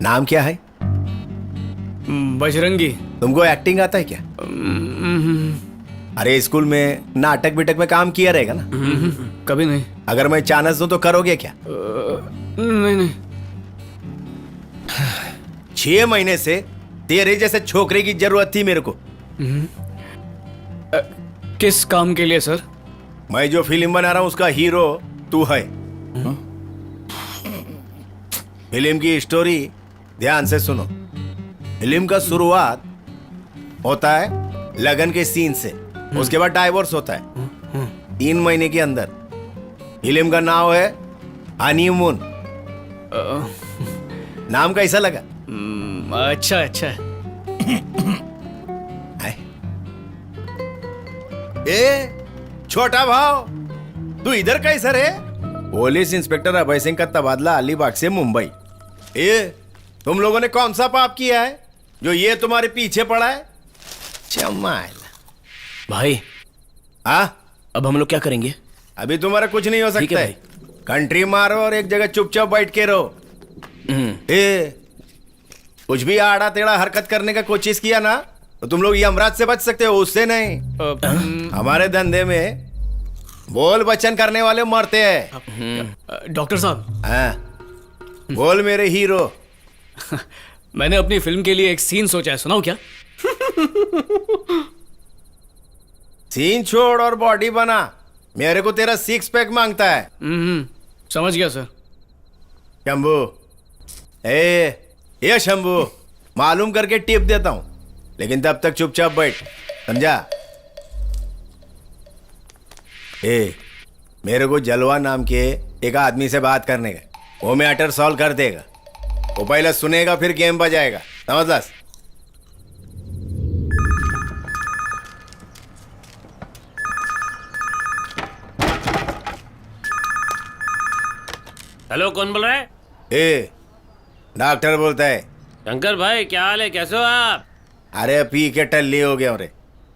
नाम क्या है? बजरंगी। तुमको एक्टिंग आता है क्या? अरे स्कूल में नाटक बिटक में काम किया रहेगा ना? कभी नहीं। अगर मैं चांस दूं तो करोगे क्या? नहीं नहीं। 6 महीने से तेरे जैसे छोकरे की जरूरत थी मेरे को। किस काम के लिए सर? मैं जो फिल्म बना रहा हूं उसका हीरो तू है। फिल्म की स्टोरी ध्यान से सुनो। फिल्म का शुरुआत होता है लगन के सीन से, उसके बाद डाइवोर्स होता है 3 महीने के अंदर। फिल्म का नाम है हनीमून। नाम कैसा लगा? अच्छा अच्छा। ए छोटा भाव, तू इधर कैसा रे? पुलिस इंस्पेक्टर अभय सिंह का तबादला अलीबाग से मुंबई। तुम लोगों ने कौन सा पाप किया है जो ये तुम्हारे पीछे पड़ा है? चमाल भाई। अब हम लोग क्या करेंगे? अभी तुम्हारा कुछ नहीं हो सकता है। कंट्री मारो और एक जगह चुपचाप बैठ के रहो। कुछ भी आड़ा टेढ़ा हरकत करने का कोशिश किया ना तो तुम लोग यमराज से बच सकते हो, उससे नहीं। हमारे धंधे में बोल बचन करने वाले मरते हैं। डॉक्टर साहब। बोल मेरे हीरो। मैंने अपनी फिल्म के लिए एक सीन सोचा है, सुनाऊं क्या? सीन छोड़ और बॉडी बना। मेरे को तेरा 6 पैक मांगता है। समझ गया सर। शंभू, ये शंभू, मालूम करके टिप देता हूं, लेकिन तब तक चुपचाप बैठ, समझा? मेरे को जलवा नाम के एक आदमी से बात करने का, वो मैटर सॉल्व कर देगा। वो पहले सुनेगा फिर गेम बजाएगा, समझ? हेलो, कौन बोल रहा है? डॉक्टर बोलता है। शंकर भाई, क्या हाल है, कैसे हो आप? अरे पी के टल्ली हो गया रे।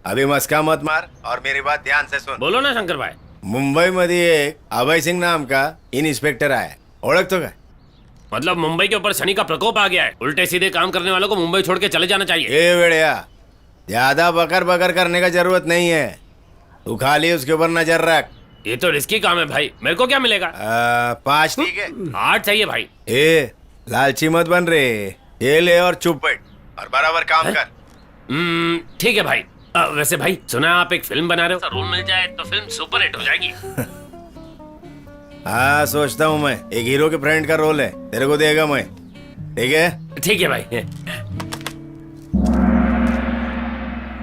अभी मस्का मत मार और मेरी बात ध्यान से सुन। बोलो ना शंकर भाई। मुंबई मध्ये एक अभय सिंह नाम का इंस्पेक्टर आया, ओळखतो का? मतलब मुंबई के ऊपर शनि का प्रकोप आ गया है। उल्टे सीधे काम करने वालों को मुंबई छोड़ के चले जाना चाहिए। ए बेड़िया, ज्यादा बकर बकर करने का जरूरत नहीं है। तू खाली उसके ऊपर नजर रख। ये तो रिस्की काम है भाई, मेरे को क्या मिलेगा? 5 ठीक है? 8 चाहिए भाई। लालची मत बन रे। ये ले और चुप बैठ और बराबर काम कर। ठीक है भाई। वैसे भाई सुना आप एक फिल्म बना रहे हो, रोल मिल जाए तो फिल्म सुपर हिट हो जाएगी। हाँ, सोचता हूँ मैं। एक हीरो के फ्रेंड का रोल है, तेरे को देगा मैं। ठीक है? ठीक है भाई।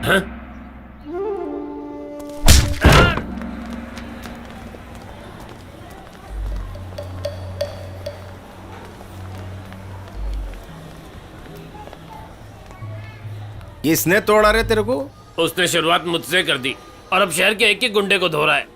हाँ? किसने तोड़ा रे तेरे को? उसने शुरुआत मुझसे कर दी और अब शहर के एक एक गुंडे को धो रहा है।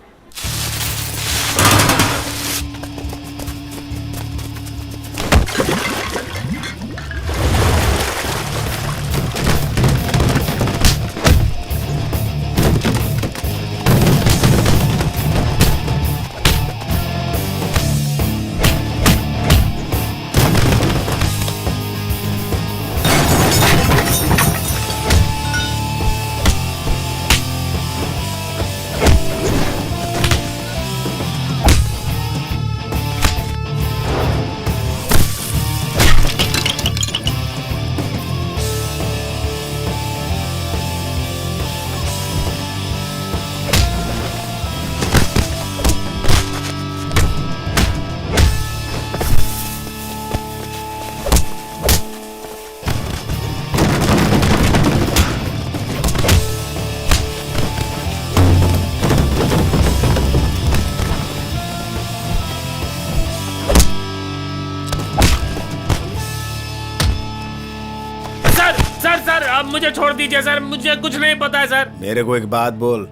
आप मुझे छोड़ दीजिए सर, मुझे कुछ नहीं पता है सर। मेरे को एक बात बोल,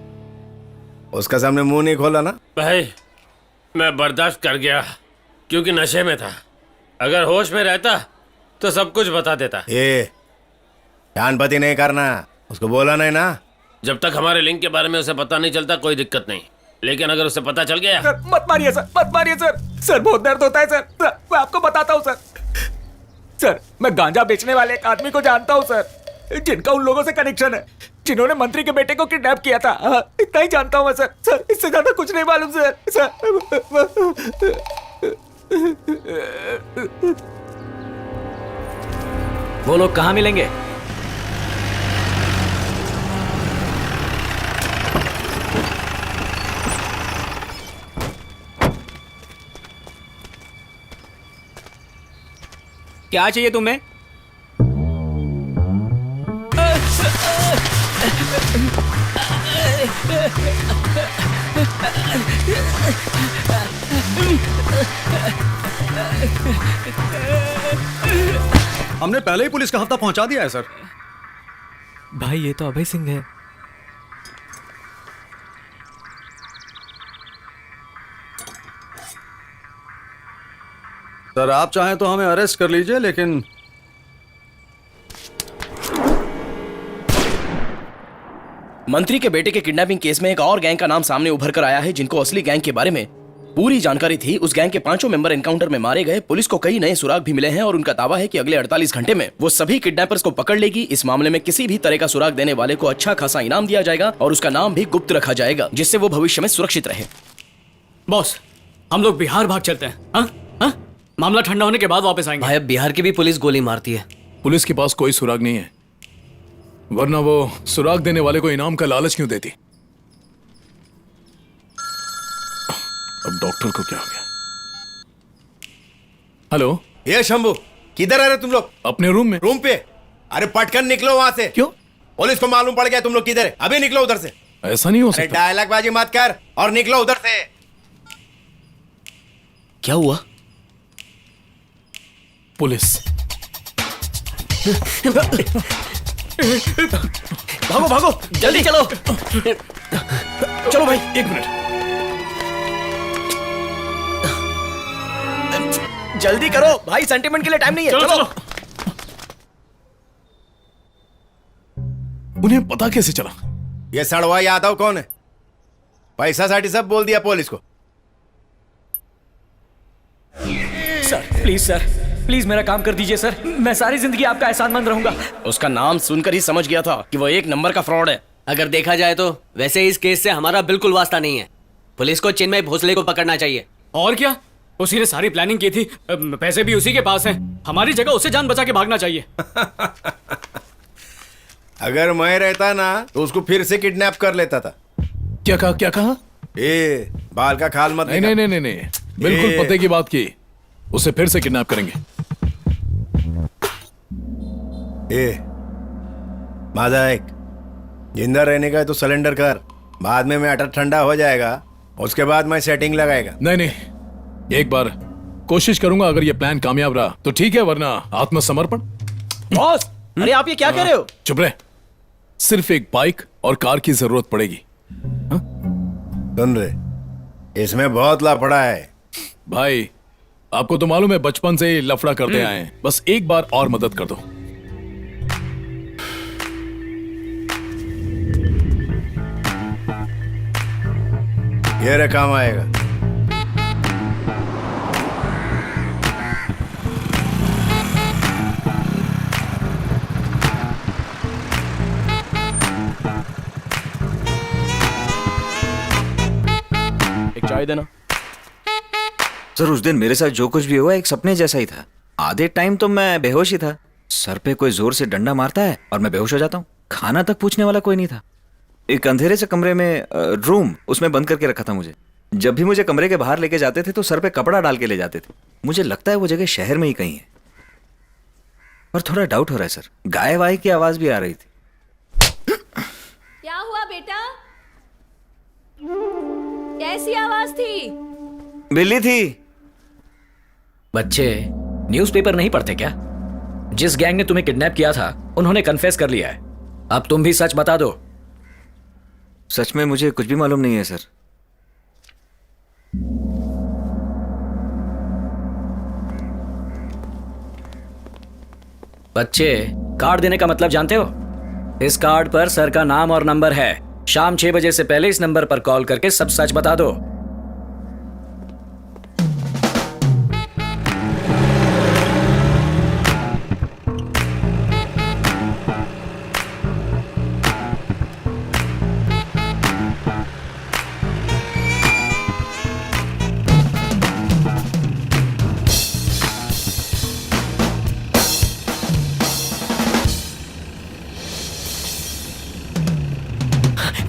उसका सामने मुंह नहीं खोला ना? भाई मैं बर्दाश्त कर गया क्योंकि नशे में था। अगर होश में रहता तो सब कुछ बता देता। ये जानपति नहीं करना, उसको बोला नहीं ना। जब तक हमारे लिंक के बारे में उसे पता नहीं चलता कोई दिक्कत नहीं, लेकिन अगर उसे पता चल गया। सर मत मारिए सर, मत मारिए सर, सर बहुत दर्द होता है सर, मैं आपको बताता हूँ सर। सर मैं गांजा बेचने वाले एक आदमी को जानता हूँ सर, जिनका उन लोगों से कनेक्शन है जिन्होंने मंत्री के बेटे को किडनैप किया था। इतना ही जानता हूँ मैं सर, सर इससे ज्यादा कुछ नहीं मालूम सर। वो लोग कहाँ मिलेंगे? क्या चाहिए तुम्हें? हमने पहले ही पुलिस का हफ्ता पहुंचा दिया है सर। भाई ये तो अभय सिंह है। सर आप चाहें तो हमें अरेस्ट कर लीजिए, लेकिन मंत्री के बेटे के किडनैपिंग केस में एक और गैंग का नाम सामने उभर कर आया है, जिनको असली गैंग के बारे में पूरी जानकारी थी। उस गैंग के 5 मेंबर एनकाउंटर में मारे गए। पुलिस को कई नए सुराग भी मिले हैं और उनका दावा है कि अगले 48 घंटे में वो सभी किडनैपर्स को पकड़ लेगी। इस मामले में किसी भी तरह का सुराग देने वाले को अच्छा खासा इनाम दिया जाएगा और उसका नाम भी गुप्त रखा जाएगा, जिससे वो भविष्य में सुरक्षित रहे। बॉस हम लोग बिहार भाग चलते हैं। हाँ हाँ, मामला ठंडा होने के बाद वापस आएंगे। भाई अब बिहार की भी पुलिस गोली मारती है। पुलिस के पास कोई सुराग नहीं है, वरना वो सुराग देने वाले को इनाम का लालच क्यों देती? अब डॉक्टर को क्या हो गया? हेलो, ये शंभू, किधर आ रहे तुम लोग? अपने रूम में। रूम पे? अरे पटकन निकलो वहां से। क्यों? पुलिस को मालूम पड़ गया तुम लोग किधर है। अभी निकलो उधर से। ऐसा नहीं हो सकता। डायलॉग बाजी मत कर और निकलो उधर से। क्या हुआ? पुलिस। भागो भागो, जल्दी चलो। चलो भाई, 1 मिनट। जल्दी करो भाई, सेंटिमेंट के लिए टाइम नहीं है। चलो। उन्हें पता कैसे चला? ये सड़वा यादव कौन है? पैसा साठी सब बोल दिया पुलिस को। सर प्लीज मेरा काम कर दीजिए सर, मैं सारी जिंदगी आपका एहसानमंद रहूंगा। उसका नाम सुनकर ही समझ गया था कि वो 1 नंबर का फ्रॉड है। अगर देखा जाए तो वैसे इस केस से हमारा बिल्कुल वास्ता नहीं है। पुलिस को चिन्मय भोसले को पकड़ना चाहिए। और क्या, उसी ने सारी प्लानिंग की थी, पैसे भी उसी के पास हैं। हमारी जगह उसे जान बचा के भागना चाहिए। अगर मैं रहता ना तो उसको फिर से किडनैप कर लेता था। क्या कहा? ए, बाल का खाल मत। नहीं, बिल्कुल पते की बात की। उसे फिर से किडनैप करेंगे। माझा एक जिंदा रहने का है तो सरेंडर कर। बाद में मैटर ठंडा हो जाएगा, उसके बाद मैं सेटिंग लगाएगा। नहीं, एक बार कोशिश करूंगा। अगर ये प्लान कामयाब रहा तो ठीक है, वरना आत्मसमर्पण। बॉस, अरे आप ये क्या कह रहे हो? चुप रहे। सिर्फ एक बाइक और कार की जरूरत पड़ेगी। सुन रहे, इसमें बहुत लफड़ा है। भाई आपको तो मालूम है, बचपन से ही लफड़ा करते आए हैं। बस एक बार और मदद कर दो। ये रे काम आएगा। एक चाय देना। सर उस दिन मेरे साथ जो कुछ भी हुआ एक सपने जैसा ही था। आधे टाइम तो मैं बेहोश ही था। सर पे कोई जोर से डंडा मारता है और मैं बेहोश हो जाता हूँ। खाना तक पूछने वाला कोई नहीं था। एक अंधेरे से कमरे में रूम, उसमें बंद करके रखा था मुझे। जब भी मुझे कमरे के बाहर लेके जाते थे तो सर पे कपड़ा डाल के ले जाते थे। मुझे लगता है वो जगह शहर में ही कहीं है, पर थोड़ा डाउट हो रहा है सर। गाय वाय की आवाज भी आ रही थी। क्या हुआ बेटा? कैसी आवाज थी? बिल्ली थी। बच्चे न्यूज़पेपर नहीं पढ़ते क्या? जिस गैंग ने तुम्हें किडनैप किया था उन्होंने कन्फेस कर लिया है। अब तुम भी सच बता दो। सच में मुझे कुछ भी मालूम नहीं है सर। बच्चे, कार्ड देने का मतलब जानते हो? इस कार्ड पर सर का नाम और नंबर है। शाम 6 बजे से पहले इस नंबर पर कॉल करके सब सच बता दो।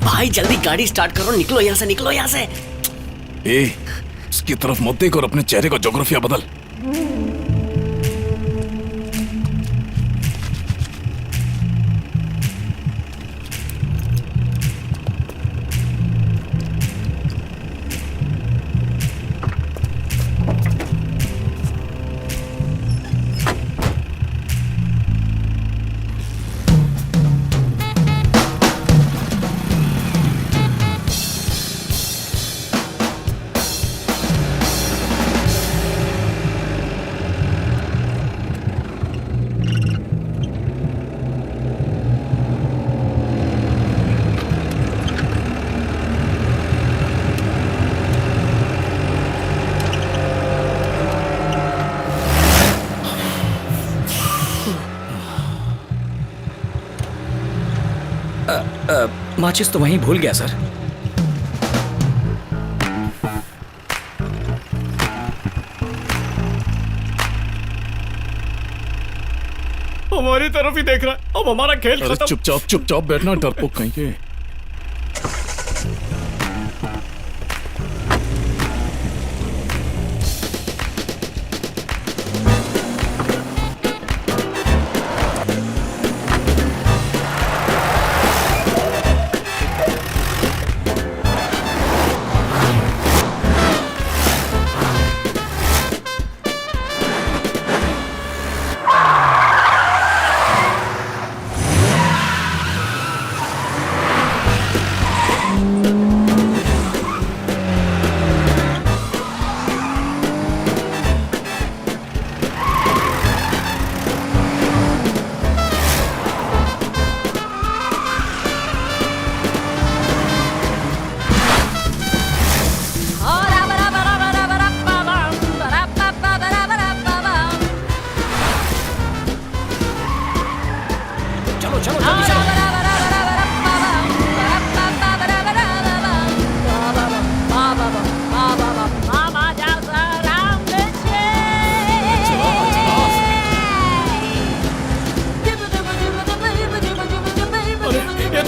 भाई जल्दी गाड़ी स्टार्ट करो, निकलो यहाँ से, निकलो यहाँ से। ए, इसकी तरफ मत देख और अपने चेहरे का ज्योग्राफिया बदल। माचिस तो वहीं भूल गया सर। हमारी तरफ ही देख रहा है। अब हमारा खेल अरे खत्म। चुपचाप बैठना, डरपोक कहीं के।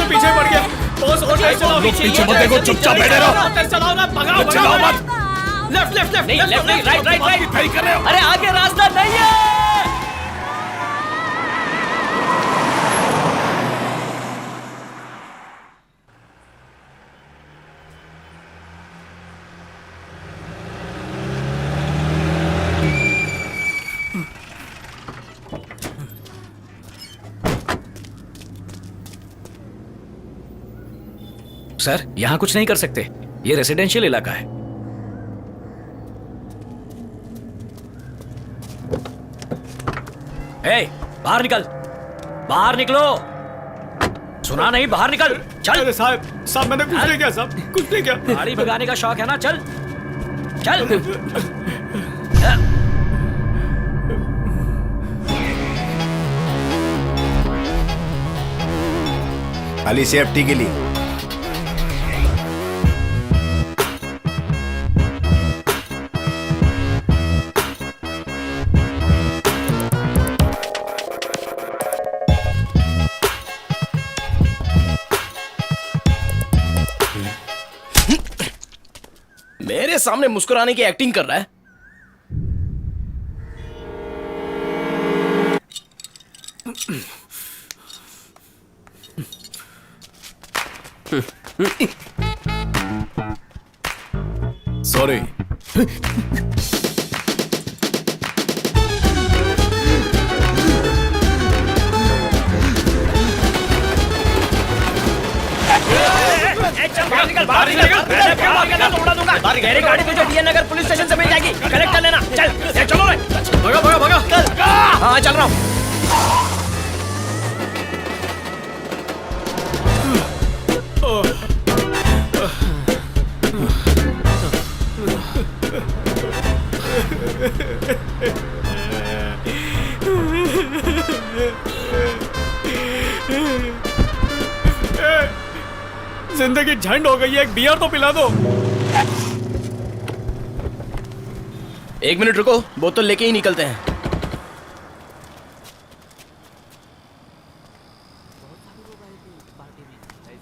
पीछे पड़ गया। बॉस और तेज चलाओ। पीछे मत देखो, चुपचाप बैठे रहो। तेज चलाओ ना, भगाओ चलाओ मत। लेफ्ट लेफ्ट लेफ्ट नहीं, लेफ्ट नहीं, राइट राइट राइट। सही कर रहे हो। अरे आगे रास्ता नहीं है। सर, यहां कुछ नहीं कर सकते, ये रेसिडेंशियल इलाका है। ए, बाहर निकल, बाहर निकलो। सुना नहीं? बाहर निकल, चल। अरे साहब मैंने कुछ नहीं किया साहब, कुछ नहीं किया। गाड़ी भगाने का शौक है ना? चल चल। खाली सेफ्टी के लिए। मेरे सामने मुस्कुराने की एक्टिंग कर रहा है। सॉरी। निकल बाहर निकल तोड़ा दूंगा। मेरी गाड़ी तुझे डीएन नगर पुलिस स्टेशन से मिल जाएगी, कलेक्ट कर लेना। चल चलो रे, भगा भगा भगा। हाँ चल रहा हूँ। जिंदगी झंड हो गई है, एक बियर तो पिला दो। 1 मिनट रुको, बोतल लेके ही निकलते हैं।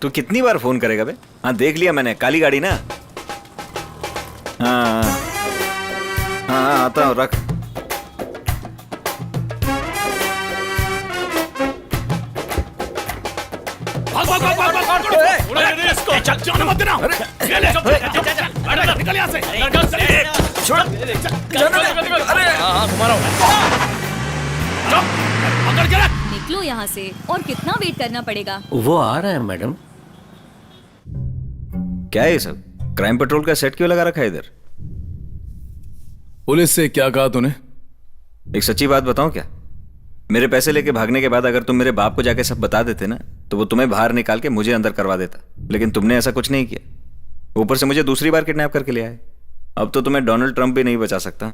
तू कितनी बार फोन करेगा बे? हाँ देख लिया मैंने, काली गाड़ी ना। हाँ हाँ आता हूँ, रख। चल जाने मत देना। निकल यहाँ से। छोड़। अरे हाँ घुमा रहा हूँ। पकड़ के रख। निकलो यहाँ से, और कितना वेट करना पड़ेगा? वो आ रहा है मैडम। क्या है ये सब? क्राइम पेट्रोल का सेट क्यों लगा रखा है इधर? पुलिस से क्या कहा तूने? एक सच्ची बात बताऊं क्या? मेरे पैसे लेके भागने के बाद अगर तुम मेरे बाप को जाके सब बता देते ना, तो वो तुम्हें बाहर निकाल के मुझे अंदर करवा देता। लेकिन तुमने ऐसा कुछ नहीं किया। ऊपर से मुझे दूसरी बार किडनैप करके ले आए। अब तो तुम्हें डोनाल्ड ट्रंप भी नहीं बचा सकता।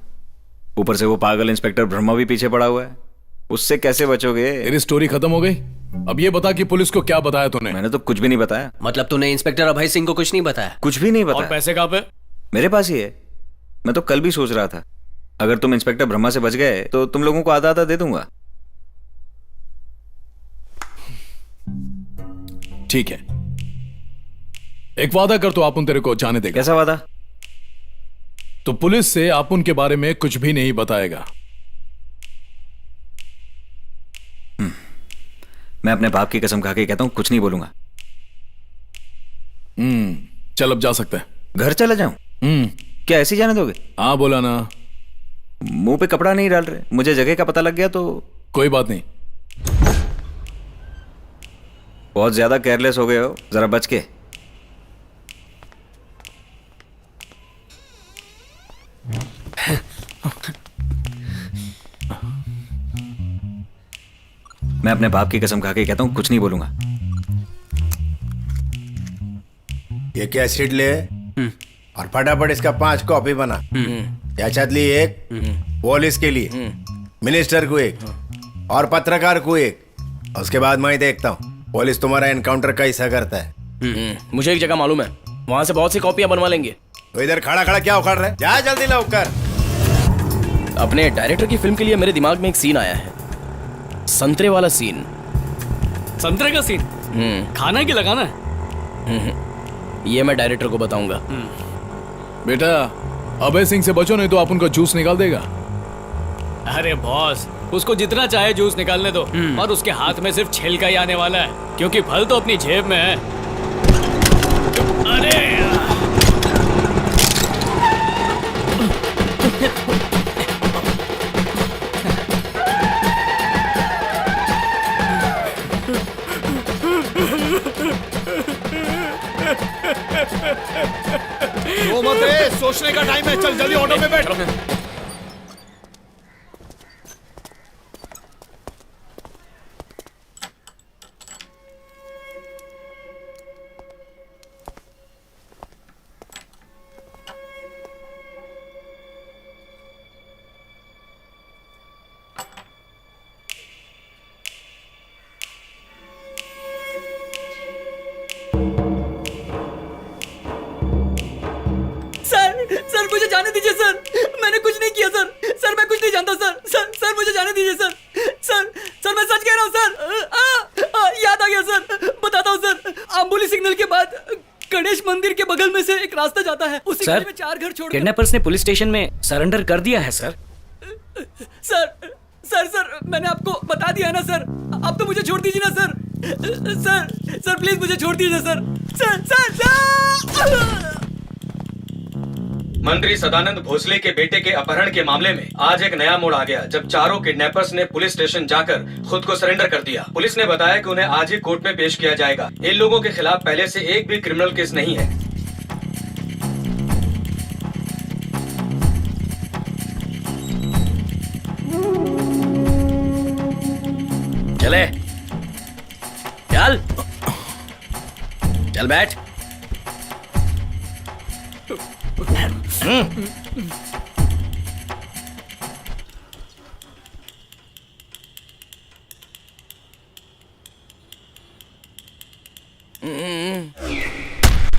ऊपर से वो पागल इंस्पेक्टर ब्रह्मा भी पीछे पड़ा हुआ है। उससे कैसे बचोगे? तेरी स्टोरी खत्म हो गई? अब ये बता कि पुलिस को क्या बताया तूने? मैंने तो कुछ भी नहीं बताया। मतलब तूने इंस्पेक्टर अभय सिंह को कुछ नहीं बताया? कुछ भी नहीं बताया। और पैसे कहाँ पे? मेरे पास ही है। मैं तो कल भी सोच रहा था, अगर तुम इंस्पेक्टर ब्रह्मा से बच गए तो तुम लोगों को आधा आधा दे दूंगा। ठीक है, एक वादा कर तो आपुन तेरे को जाने देगा। कैसा वादा? तो पुलिस से आपुन के बारे में कुछ भी नहीं बताएगा। मैं अपने बाप की कसम खा के कहता हूं, कुछ नहीं बोलूंगा। चल अब जा सकते हैं। घर चला जाऊं? क्या ऐसे ही जाने दोगे? हाँ बोला ना। मुंह पे कपड़ा नहीं डाल रहे, मुझे जगह का पता लग गया तो। कोई बात नहीं। बहुत ज्यादा केयरलेस हो गए हो, जरा बच के। मैं अपने बाप की कसम खा के कहता हूं, कुछ नहीं बोलूंगा। ये क्या सीट ले और फटाफट इसका 5 कॉपी बना। याचात ली 1, पुलिस के लिए, मिनिस्टर को 1 और पत्रकार को 1। उसके बाद मैं देखता हूँ पुलिस तुम्हारा एनकाउंटर कैसा करता है। मुझे एक जगह मालूम है, वहां से बहुत सी कॉपियां बनवा लेंगे। तो इधर खड़ा खड़ा क्या उखाड़ रहा है? जा जल्दी लाओ कर। अपने डायरेक्टर की फिल्म के लिए मेरे दिमाग में एक सीन आया है, संतरे वाला सीन। संतरे का सीन? खाना की लगाना है? ये मैं डायरेक्टर को बताऊंगा। बेटा अभय सिंह से बचो, नहीं तो आप उनका जूस निकाल देगा। अरे बॉस, उसको जितना चाहे जूस निकालने दो, और उसके हाथ में सिर्फ छिलका ही आने वाला है, क्योंकि फल तो अपनी जेब में है। अरे वो मत रे, सोचने का टाइम है। चल जल्दी ऑटो में बैठ। सर मुझे जाने दीजिए सर, मैंने कुछ नहीं किया सर मैं कुछ नहीं जानता सर मुझे जाने दीजिए सर मैं सच कह रहा हूँ सर। याद आ गया सर, बताता हूँ सर। आंबोली सिग्नल के बाद गणेश मंदिर के बगल में से एक रास्ता जाता है, उसी गली में 4 घर छोड़। किडनैपर्स ने पुलिस स्टेशन में सरेंडर कर दिया है सर। सर मैंने आपको बता दिया ना सर, आप तो मुझे छोड़ दीजिए ना सर प्लीज मुझे छोड़ दीजिए सर। मंत्री सदानंद भोसले के बेटे के अपहरण के मामले में आज एक नया मोड़ आ गया, जब चारों किडनैपर्स ने पुलिस स्टेशन जाकर खुद को सरेंडर कर दिया। पुलिस ने बताया कि उन्हें आज ही कोर्ट में पेश किया जाएगा। इन लोगों के खिलाफ पहले से एक भी क्रिमिनल केस नहीं है। चले चल चल बैठ।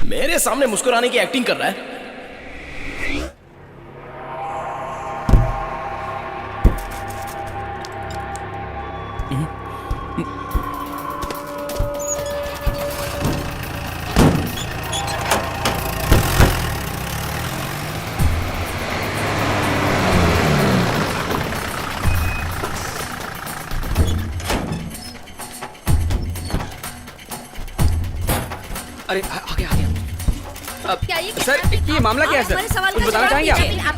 मेरे सामने मुस्कुराने की एक्टिंग कर रहा है। अरे आ गया क्या ये सर ये मामला क्या है सर? कुछ बताना चाहेंगे आप?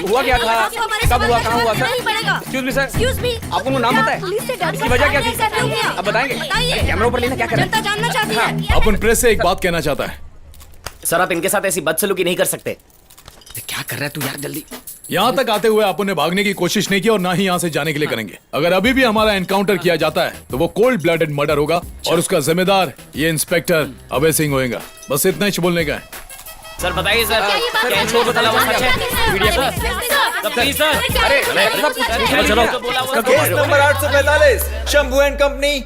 हुआ क्या था? कब हुआ? कहाँ हुआ सर? एक्सक्यूज मी सर, आपको वो नाम पता है? इसकी वजह क्या थी? आप बताएंगे? कैमरा ऊपर लेना क्या कर रहे हैं? अपन प्रेस से एक बात कहना चाहता है। सर आप इनके साथ ऐसी बदसलूकी नहीं कर सकते। क्या कर रहा है तू यार, जल्दी। यहाँ तक आते हुए अपन ने भागने की कोशिश नहीं की और ना ही यहाँ से जाने के लिए करेंगे। अगर अभी भी हमारा एनकाउंटर किया जाता है तो वो कोल्ड ब्लडेड मर्डर होगा और उसका जिम्मेदार ये इंस्पेक्टर अभय सिंह होएगा। बस इतना ही बोलने का है। सर बताइए सर, क्या झूठ बताया हुआ सच है? Media sir, please sir. अरे चलो case number 845 Shambhu and company.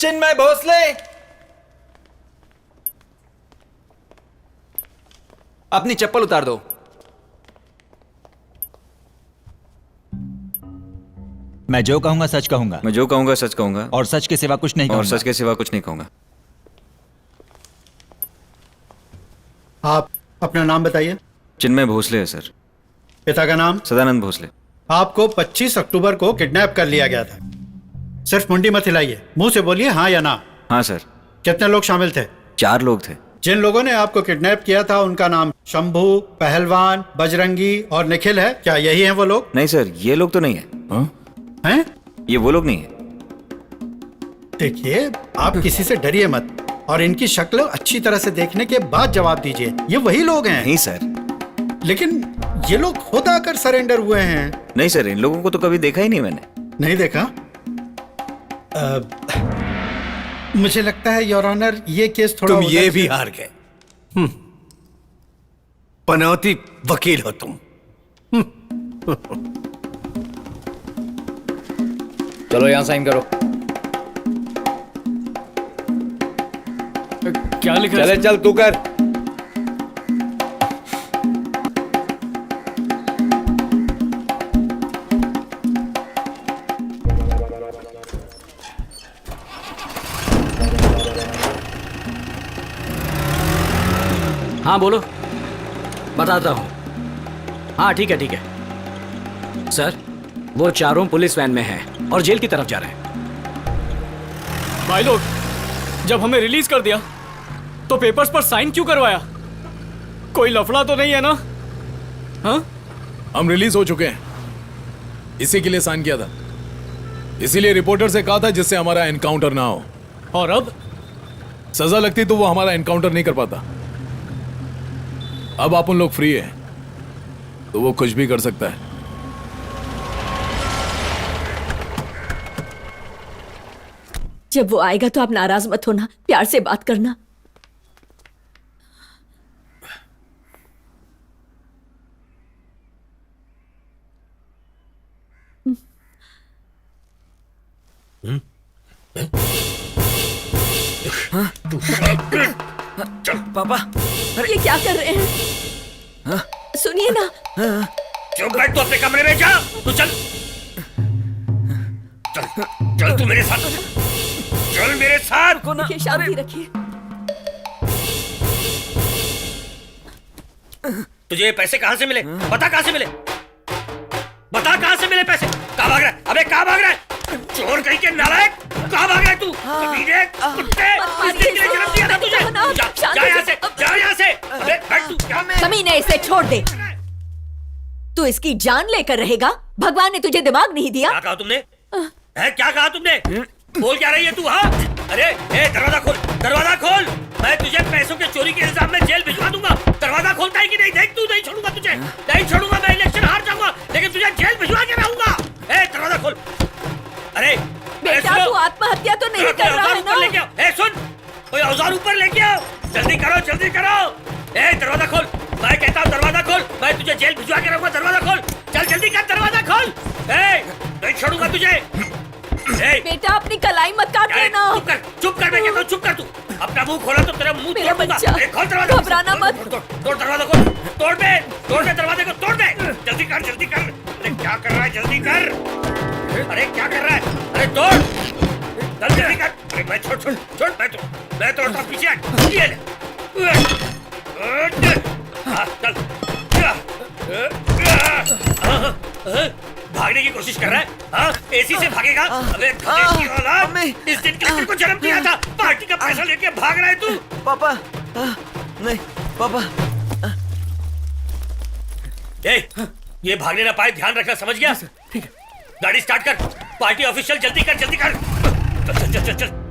Chinmay Bhosle, अपनी चप्पल उतार दो। मैं जो कहूंगा सच कहूंगा। मैं जो कहूंगा सच कहूंगा और सच के सिवा कुछ नहीं कहूंगा। और सच के सिवा कुछ नहीं कहूंगा। आप अपना नाम बताइए। चिन्मय भोसले है सर। पिता का नाम? सदानंद भोसले। आपको 25 अक्टूबर को किडनैप कर लिया गया था। सिर्फ मुंडी मत हिलाइए, मुंह से बोलिए हाँ या ना। हाँ सर। कितने लोग शामिल थे? 4 लोग थे। जिन लोगों ने आपको किडनैप किया था उनका नाम शंभू, पहलवान, बजरंगी और निखिल है। क्या यही हैं वो लोग? नहीं सर, ये लोग तो नहीं है। हैं? ये वो लोग नहीं है। देखिए आप किसी से डरिए मत और इनकी शक्ल अच्छी तरह से देखने के बाद जवाब दीजिए। ये वही लोग हैं। नहीं सर। लेकिन ये लोग खुद आकर सरेंडर हुए हैं। नहीं सर, इन लोगों को तो कभी देखा ही नहीं मैंने। नहीं देखा? मुझे लगता है योर ऑनर ये केस थोड़ा तुम ये भी हार गए। पनौती वकील हो तुम। चलो यहाँ साइन करो। क्या लिखा है? चले चल तू कर। हाँ बोलो, बताता हूँ। हाँ ठीक है सर, वो चारों पुलिस वैन में हैं और जेल की तरफ जा रहे हैं। भाई लोग, जब हमें रिलीज कर दिया तो पेपर्स पर साइन क्यों करवाया? कोई लफड़ा तो नहीं है ना? हाँ? हम रिलीज हो चुके हैं, इसी के लिए साइन किया था। इसीलिए रिपोर्टर से कहा था जिससे हमारा एनकाउंटर ना हो। और अब सजा लगती तो वो हमारा एनकाउंटर नहीं कर पाता। अब आप उन लोग फ्री हैं तो वो कुछ भी कर सकता है। जब वो आएगा तो आप नाराज मत होना, प्यार से बात करना। चल पापा। ये क्या कर रहे हैं? सुनिए ना। चुप बैठ, तू अपने कमरे में जा। तू चल चल चल, तू मेरे साथ चल, मेरे साथ। रखिए, शांति रखिए। तुझे पैसे कहाँ से मिले? बता कहाँ से मिले? बता कहाँ से मिले पैसे? कहाँ भाग रहा है? अबे कहाँ भाग रहा है? चोर कहीं के नालायक, कहाँ भाग रहा है तू? कमीने, कुत्ते, किसने तेरे जन्म दिया था तुझे? जा यहाँ से, जा यहाँ से। अबे बैठ तू, क्या? कमीने, इसे छोड़ दे। तू इसकी जान लेकर रहेगा? भगवान ने तुझे दिमाग नहीं दिया? क्या कहा तुमने? है क्या कहा तुमने? बोल क्या रही है तू? हाँ अरे दरवाजा खोल, दरवाजा खोल। मैं तुझे पैसों के चोरी के इल्जाम में जेल भिजवा दूंगा। दरवाजा खोलता है कि नहीं? देख तू, नहीं छोड़ूंगा तुझे, नहीं छोड़ूंगा। मैं इलेक्शन हार जाऊंगा लेकिन तुझे जेल भिजवा के रहूंगा। दरवाजा खोल। अरे बेटा, तू आत्महत्या तो नहीं कर रहा है ना? लेके आओ। सुन, कोई औजार ऊपर लेके आओ। जल्दी करो, जल्दी करो। दरवाजा खोल, मैं कहता हूँ दरवाजा खोल। मैं तुझे जेल भिजवा के रहूंगा। दरवाजा खोल, चल जल्दी कर, दरवाजा खोल। नहीं छोड़ूंगा तुझे। बेटा, अपनी कलाई मत काट लेना। चुप कर, मैं कहता हूँ चुप कर। तू अपना मुंह खोला तो तेरा मुंह मेरा तोड़ दूंगा। बच्चा, खोल दरवाजा, घबराना मत। तोड़ दरवाजा को, तोड़ दे दरवाजे को, तोड़ दे। जल्दी कर, जल्दी कर। अरे क्या कर रहा है? जल्दी कर। अरे क्या कर रहा है? अरे तोड़, चल जल्दी कर। अरे मैं छोड़, मैं तोड़ता हूँ। पीछे ये ले। चल, भागने की कोशिश कर रहा है? हाँ, एसी से भागेगा? अबे गधे की औलाद, इस दिन के लिए तेरे को जन्म दिया था, पार्टी का पैसा लेके भाग रहा है तू? पापा, नहीं पापा। ये भागने ना पाए, ध्यान रखना, समझ गया? ठीक है। गाड़ी स्टार्ट कर, पार्टी ऑफिशियल, जल्दी कर, जल्दी कर। चल चल चल चल।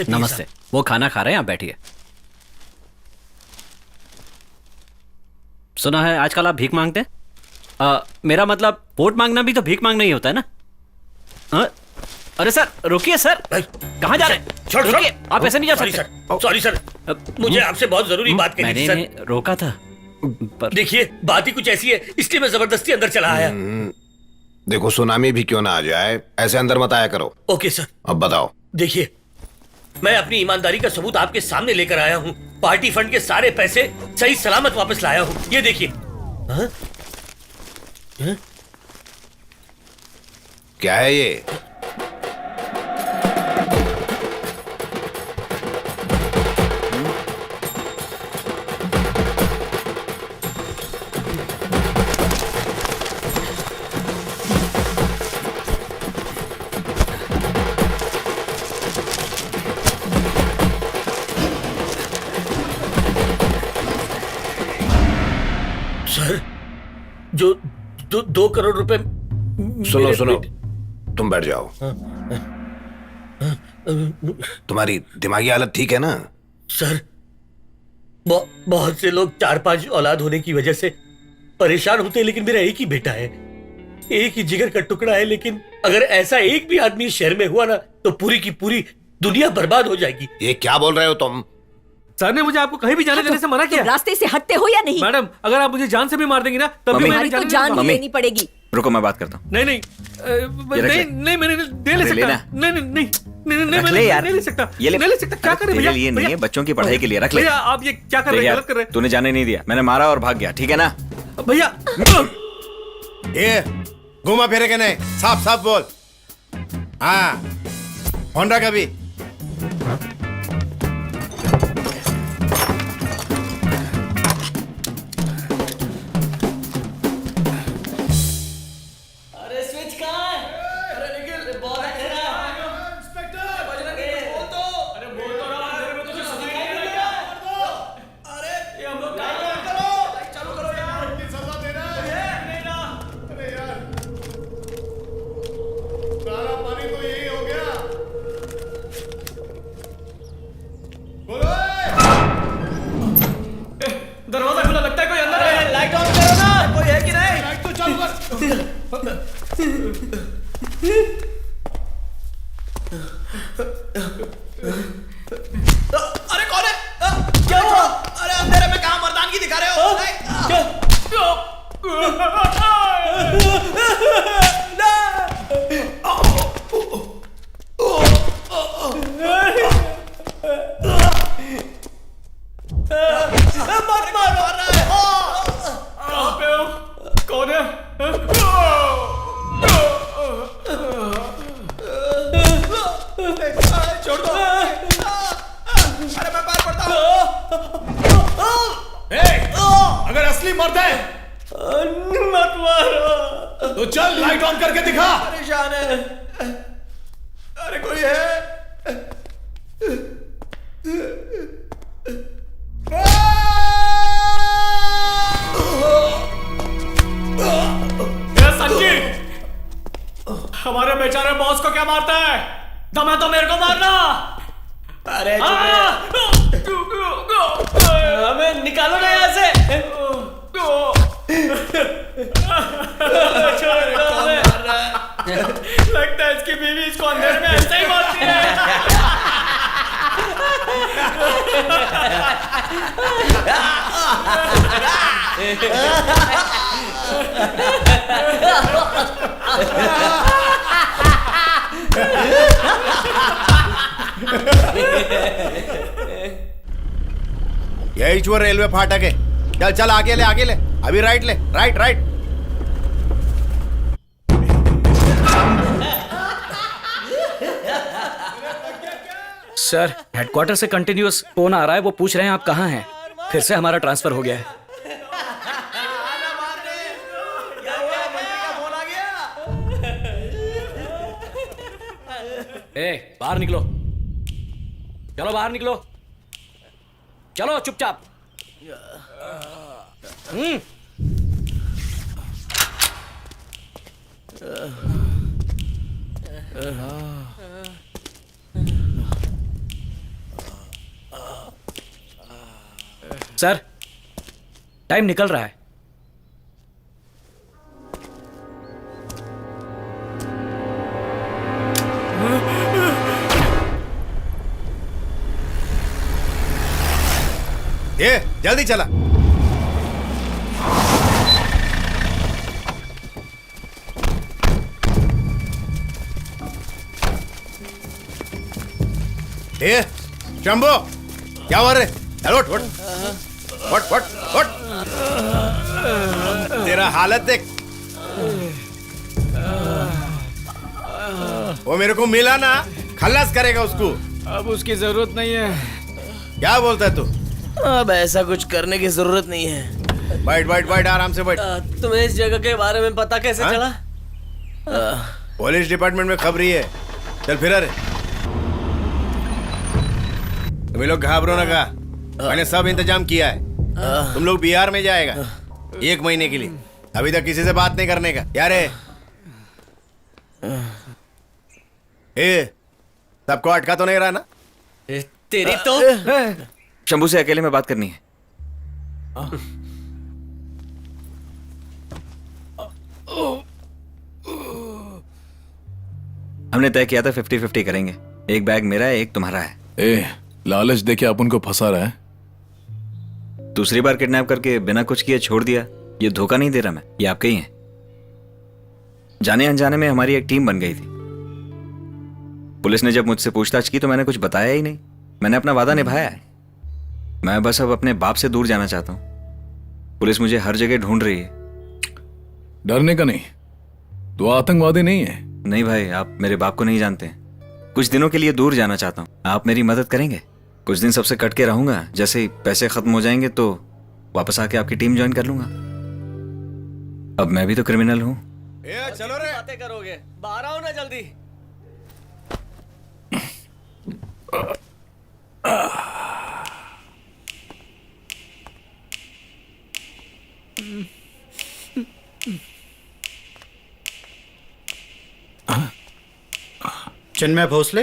नमस्ते। वो खाना खा रहे हैं, आप बैठिए। सुना है आजकल आप भीख मांगते हैं? मेरा मतलब वोट मांगना भी तो भीख मांगना ही होता है ना? अरे सर रुकिए सर, कहाँ जा रहे हैं? रुकिए, आप ऐसे नहीं जा सकते। सॉरी सर, मुझे आपसे बहुत जरूरी बात करनी थी सर। मैंने रोका था। देखिए, बात ही कुछ ऐसी है, इसलिए मैं जबरदस्ती अंदर चला आया। देखो, सुनामी भी क्यों ना आ जाए, ऐसे अंदर मत आया करो। Okay sir. अब बताओ। देखिए, मैं अपनी ईमानदारी का सबूत आपके सामने लेकर आया हूँ। पार्टी फंड के सारे पैसे सही सलामत वापस लाया हूँ। ये देखिए। क्या है ये? सर, जो 2 करोड़ रुपए। सुनो, तुम बैठ जाओ। तुम्हारी दिमागी हालत ठीक है ना? सर, बहुत से लोग 4-5 औलाद होने की वजह से परेशान होते हैं, लेकिन मेरा एक ही बेटा है, एक ही जिगर का टुकड़ा है। लेकिन अगर ऐसा एक भी आदमी इस शहर में हुआ ना, तो पूरी की पूरी दुनिया बर्बाद हो जाएगी। ये क्या बोल रहे हो तुम? सर ने मुझे आपको कहीं भी जाने देने से मना किया। रास्ते से हटते हो या नहीं? मैडम, अगर आप मुझे जान से भी मार देंगी ना, तब भी मैं तो जान ही लेनी पड़ेगी। रुको, मैं बात करता हूँ। नहीं, मैंने दे ले सकता। नहीं ले सकता। ये ले सकता। क्या कर रहे भैया? ये नहीं है, बच्चों की पढ़ाई के लिए रख ले। भैया, आप ये क्या कर रहे हैं? गलत कर रहे हैं। तूने जाने नहीं दिया, मैंने मारा और भाग गया, ठीक है ना? भैया, ये घुमा फिरे के नहीं, साफ साफ बोल। हाँ, होंडा का भी। दरवाजा खुला, लगता है कोई अंदर है। लाइट ऑन करो ना, कोई है कि नहीं? लाइट तो चालू कर। अरे कौन है? क्या हुआ? अरे अंधेरे में कहाँ मर्दानगी दिखा रहे हो? मत मारो। कहाँ पे हो? कौन है? छोड़ दो। अरे मैं पार पड़ता हूँ। अगर असली मर्द है मत मारो। तो चल लाइट ऑन करके दिखा। परेशान है। अरे कोई है? संजी, हमारे बेचारे बॉस को क्या मारता है? दम है तो मेरे को मारना। अरे हमें निकालो ना यहाँ से। लगता है इसकी बीवी इसको अंधेरे में ऐसे ही मारती है। यही चुआ रेलवे फाटक है। चल चल आगे ले, अभी राइट ले, राइट राइट। सर, हेडक्वार्टर से कंटिन्यूअस फोन आ रहा है, वो पूछ रहे हैं आप कहाँ हैं। फिर से हमारा ट्रांसफर हो गया है। ए, बाहर निकलो, चलो बाहर निकलो, चलो चुपचाप। सर, टाइम निकल रहा है। ये जल्दी चला। ये शंभू, क्या हो रहा है? चल उठ उठ उठ उठ उठ। तेरा हालत देख। वो मेरे को मिला ना, खल्लास करेगा उसको। अब उसकी जरूरत नहीं है। क्या बोलता है तू? अब ऐसा कुछ करने की जरूरत नहीं है। बैठ बैठ बैठ, आराम से बैठ। तुम्हें इस जगह के बारे में पता कैसे हाँ? चला? पुलिस डिपार्टमेंट में खबरी है। चल फिर। अरे तुम लोग घाबरो ना का, मैंने सब इंतजाम किया है। तुम लोग बिहार में जाएगा 1 महीने के लिए। अभी तक किसी से बात नहीं करने का। यार सबको अटका तो नहीं रहा ना? तेरी तो शंभू से अकेले में बात करनी है। हमने तय किया था 50-50 करेंगे। एक बैग मेरा है, एक तुम्हारा है। लालच देके अपन को फंसा रहा है। दूसरी बार किडनैप करके बिना कुछ किए छोड़ दिया। ये धोखा नहीं दे रहा मैं, ये आपके ही है। जाने अनजाने में हमारी एक टीम बन गई थी। पुलिस ने जब मुझसे पूछताछ की तो मैंने कुछ बताया ही नहीं। मैंने अपना वादा निभाया है। मैं बस अब अपने बाप से दूर जाना चाहता हूं। पुलिस मुझे हर जगह ढूंढ रही है। डरने का नहीं, तो आतंकवादी नहीं है। नहीं भाई, आप मेरे बाप को नहीं जानते। कुछ दिनों के लिए दूर जाना चाहता हूँ, आप मेरी मदद करेंगे? कुछ दिन सबसे कट के रहूंगा, जैसे ही पैसे खत्म हो जाएंगे तो वापस आके आपकी टीम ज्वाइन कर लूंगा। अब मैं भी तो क्रिमिनल हूँ। चलो रे, बातें करोगे, बाहर आओ ना जल्दी। चिन्मय भोसले।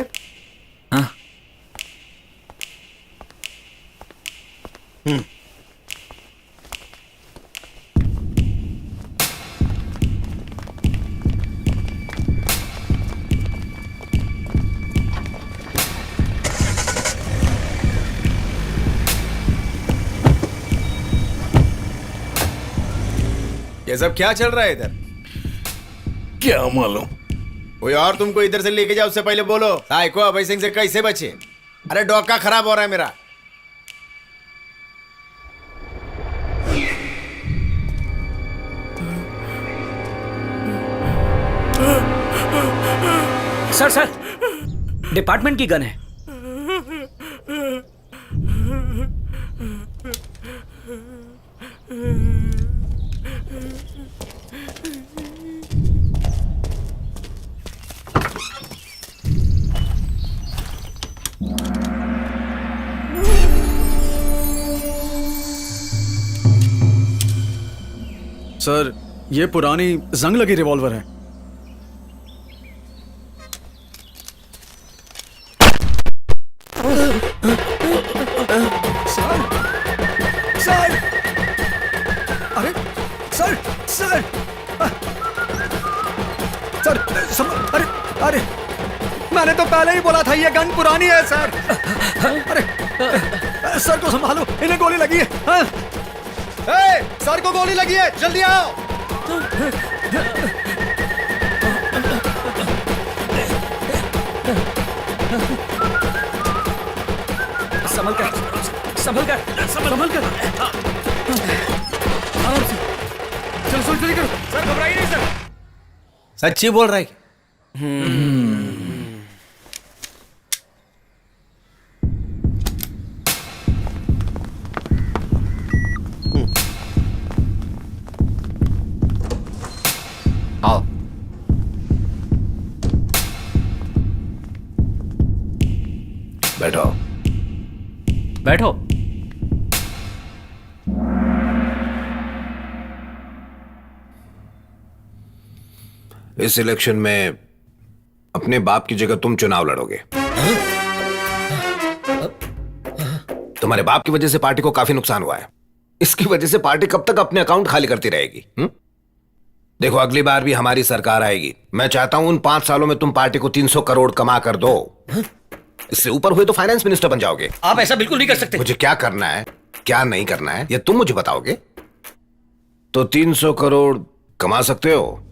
ये सब क्या चल रहा है इधर? क्या मालूम। कोई और तुमको इधर से लेके जाओ, उससे पहले बोलो साइको अभय सिंह से कैसे बचे। अरे डोका खराब हो रहा है मेरा। सर सर, डिपार्टमेंट की गन है। सर, ये पुरानी जंग लगी रिवॉल्वर है। सर, अरे सर सर सर, अरे अरे मैंने तो पहले ही बोला था ये गन पुरानी है सर। अरे सर को संभालो, इन्हें गोली लगी है। हाँ? सर को गोली लगी है, जल्दी आओ। संभल कर, संभल कर, संभल कर। आराम से। चलो जल्दी करो। सर घबराइए नहीं सर। सच्ची बोल रहा है। आओ। बैठो बैठो। इस इलेक्शन में अपने बाप की जगह तुम चुनाव लड़ोगे। तुम्हारे बाप की वजह से पार्टी को काफी नुकसान हुआ है। इसकी वजह से पार्टी कब तक अपने अकाउंट खाली करती रहेगी? देखो, अगली बार भी हमारी सरकार आएगी। मैं चाहता हूं उन 5 सालों में तुम पार्टी को 300 करोड़ कमा कर दो। इससे ऊपर हुए तो फाइनेंस मिनिस्टर बन जाओगे। आप ऐसा बिल्कुल नहीं कर सकते। मुझे क्या करना है, क्या नहीं करना है, ये तुम मुझे बताओगे। तो 300 करोड़ कमा सकते हो।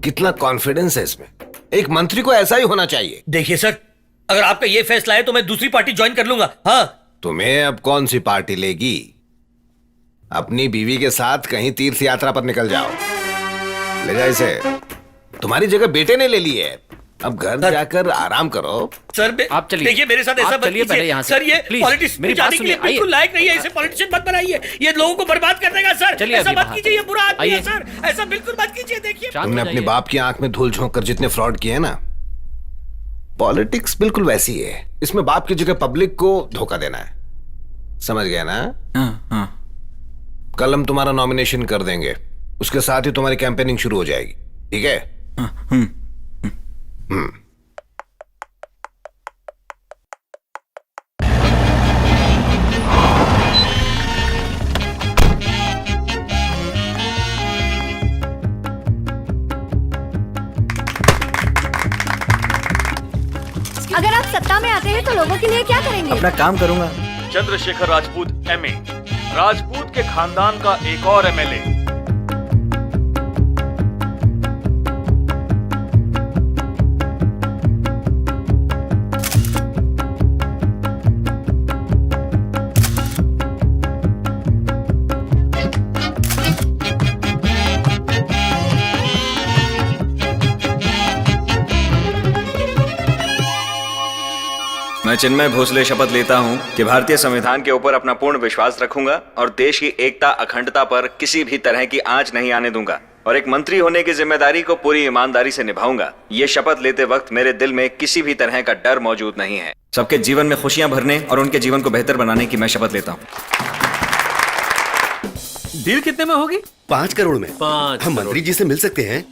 कितना कॉन्फिडेंस है इसमें। एक मंत्री को ऐसा ही होना चाहिए। देखिए सर, अगर आपका ये फैसला है तो मैं दूसरी पार्टी ज्वाइन कर लूंगा। हाँ, तुम्हें अब कौन सी पार्टी लेगी? अपनी बीवी के साथ कहीं तीर्थ यात्रा पर निकल जाओ। ले जा इसे। तुम्हारी जगह बेटे ने ले ली है। अब घर जाकर आराम करो। सर आप चलिए। देखिए मेरे साथ ऐसा मत कीजिए। सर ये पॉलिटिक्स में जाने के लिए बिल्कुल लायक नहीं है। इसे पॉलिटिशियन मत बनाइए। ये लोगों को बर्बाद कर देगा सर। ऐसा मत कीजिए, ये बुरा आदमी है सर। ऐसा बिल्कुल मत कीजिए। देखिए, तुमने अपने बाप की आंख में धूल झोंक कर जितने फ्रॉड किए ना, पॉलिटिक्स बिल्कुल वैसी है। इसमें बाप की जगह पब्लिक को धोखा देना है। समझ गए ना? कल हम तुम्हारा नॉमिनेशन कर देंगे। उसके साथ ही तुम्हारी कैंपेनिंग शुरू हो जाएगी। ठीक है? अगर आप सत्ता में आते हैं तो लोगों के लिए क्या करेंगे? अपना काम करूंगा। चंद्रशेखर राजपूत MA, राजपूत के खानदान का एक और MLA। मैं चिन्मय भोसले शपथ लेता हूं कि भारतीय संविधान के ऊपर अपना पूर्ण विश्वास रखूंगा और देश की एकता अखंडता पर किसी भी तरह की आंच नहीं आने दूंगा और एक मंत्री होने की जिम्मेदारी को पूरी ईमानदारी से निभाऊंगा। ये शपथ लेते वक्त मेरे दिल में किसी भी तरह का डर मौजूद नहीं है। सबके जीवन में खुशियां भरने और उनके जीवन को बेहतर बनाने की मैं शपथ लेता हूँ। डील कितने में होगी? 5 करोड़ में। 5 हम मंत्री जी से मिल सकते हैं।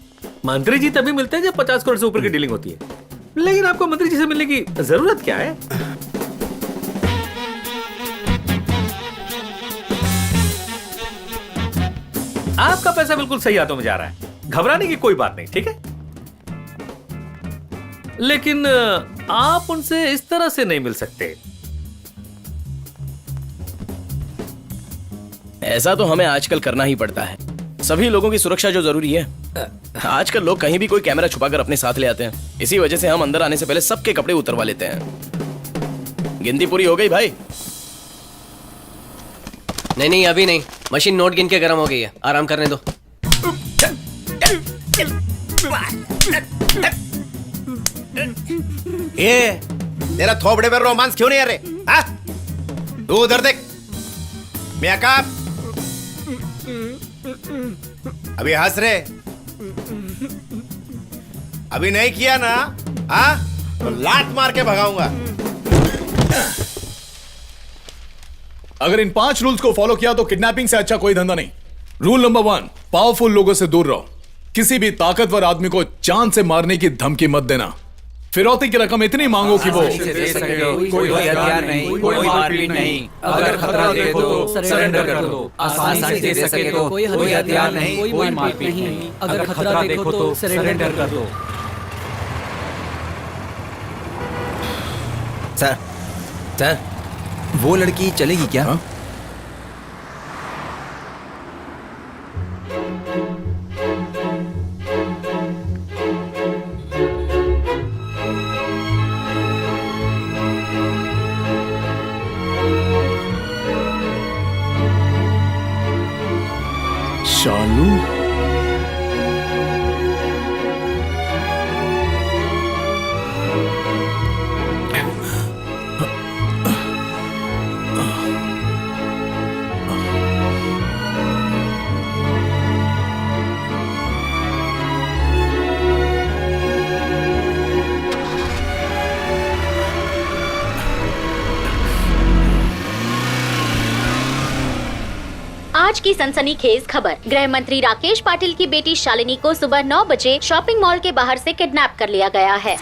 मंत्री जी तभी मिलते हैं जब 50 करोड़ से ऊपर की डीलिंग होती है। लेकिन आपको मंत्री जी से मिलने की जरूरत क्या है? आपका पैसा बिल्कुल सही हाथों में जा रहा है, घबराने की कोई बात नहीं, ठीक है? लेकिन आप उनसे इस तरह से नहीं मिल सकते। ऐसा तो हमें आजकल करना ही पड़ता है, सभी लोगों की सुरक्षा जो जरूरी है। आजकल लोग कहीं भी कोई कैमरा छुपाकर अपने साथ ले आते हैं, इसी वजह से हम अंदर आने से पहले सबके कपड़े उतरवा लेते हैं। गिनती पूरी हो गई भाई? नहीं नहीं अभी नहीं, मशीन नोट गिन के गर्म हो गई है, आराम करने दो। ये तेरा थोपड़े पर रोमांस क्यों नहीं आ रहे? हाँ? तू उधर देख। मेकअप अभी हंस रहे, अभी नहीं किया ना हाँ तो लात मार के भगाऊंगा। अगर इन 5 रूल्स को फॉलो किया तो किडनैपिंग से अच्छा कोई धंधा नहीं। रूल नंबर 1, पावरफुल लोगों से दूर रहो। किसी भी ताकतवर आदमी को जान से मारने की धमकी मत देना। फिरौती की रकम इतनी मांगो कि वो कोई हथियार नहीं, कोई मारपीट नहीं, अगर खतरा देखो तो सरेंडर कर दो। आसानी से दे सके तो कोई हथियार नहीं, कोई मारपीट नहीं, अगर खतरा देखो तो सरेंडर कर दो। सर वो लड़की चलेगी क्या? हाँ? शालू आज की सनसनीखेज खबर, गृह मंत्री राकेश पाटिल की बेटी शालिनी को सुबह 9 बजे शॉपिंग मॉल के बाहर से किडनैप कर लिया गया है।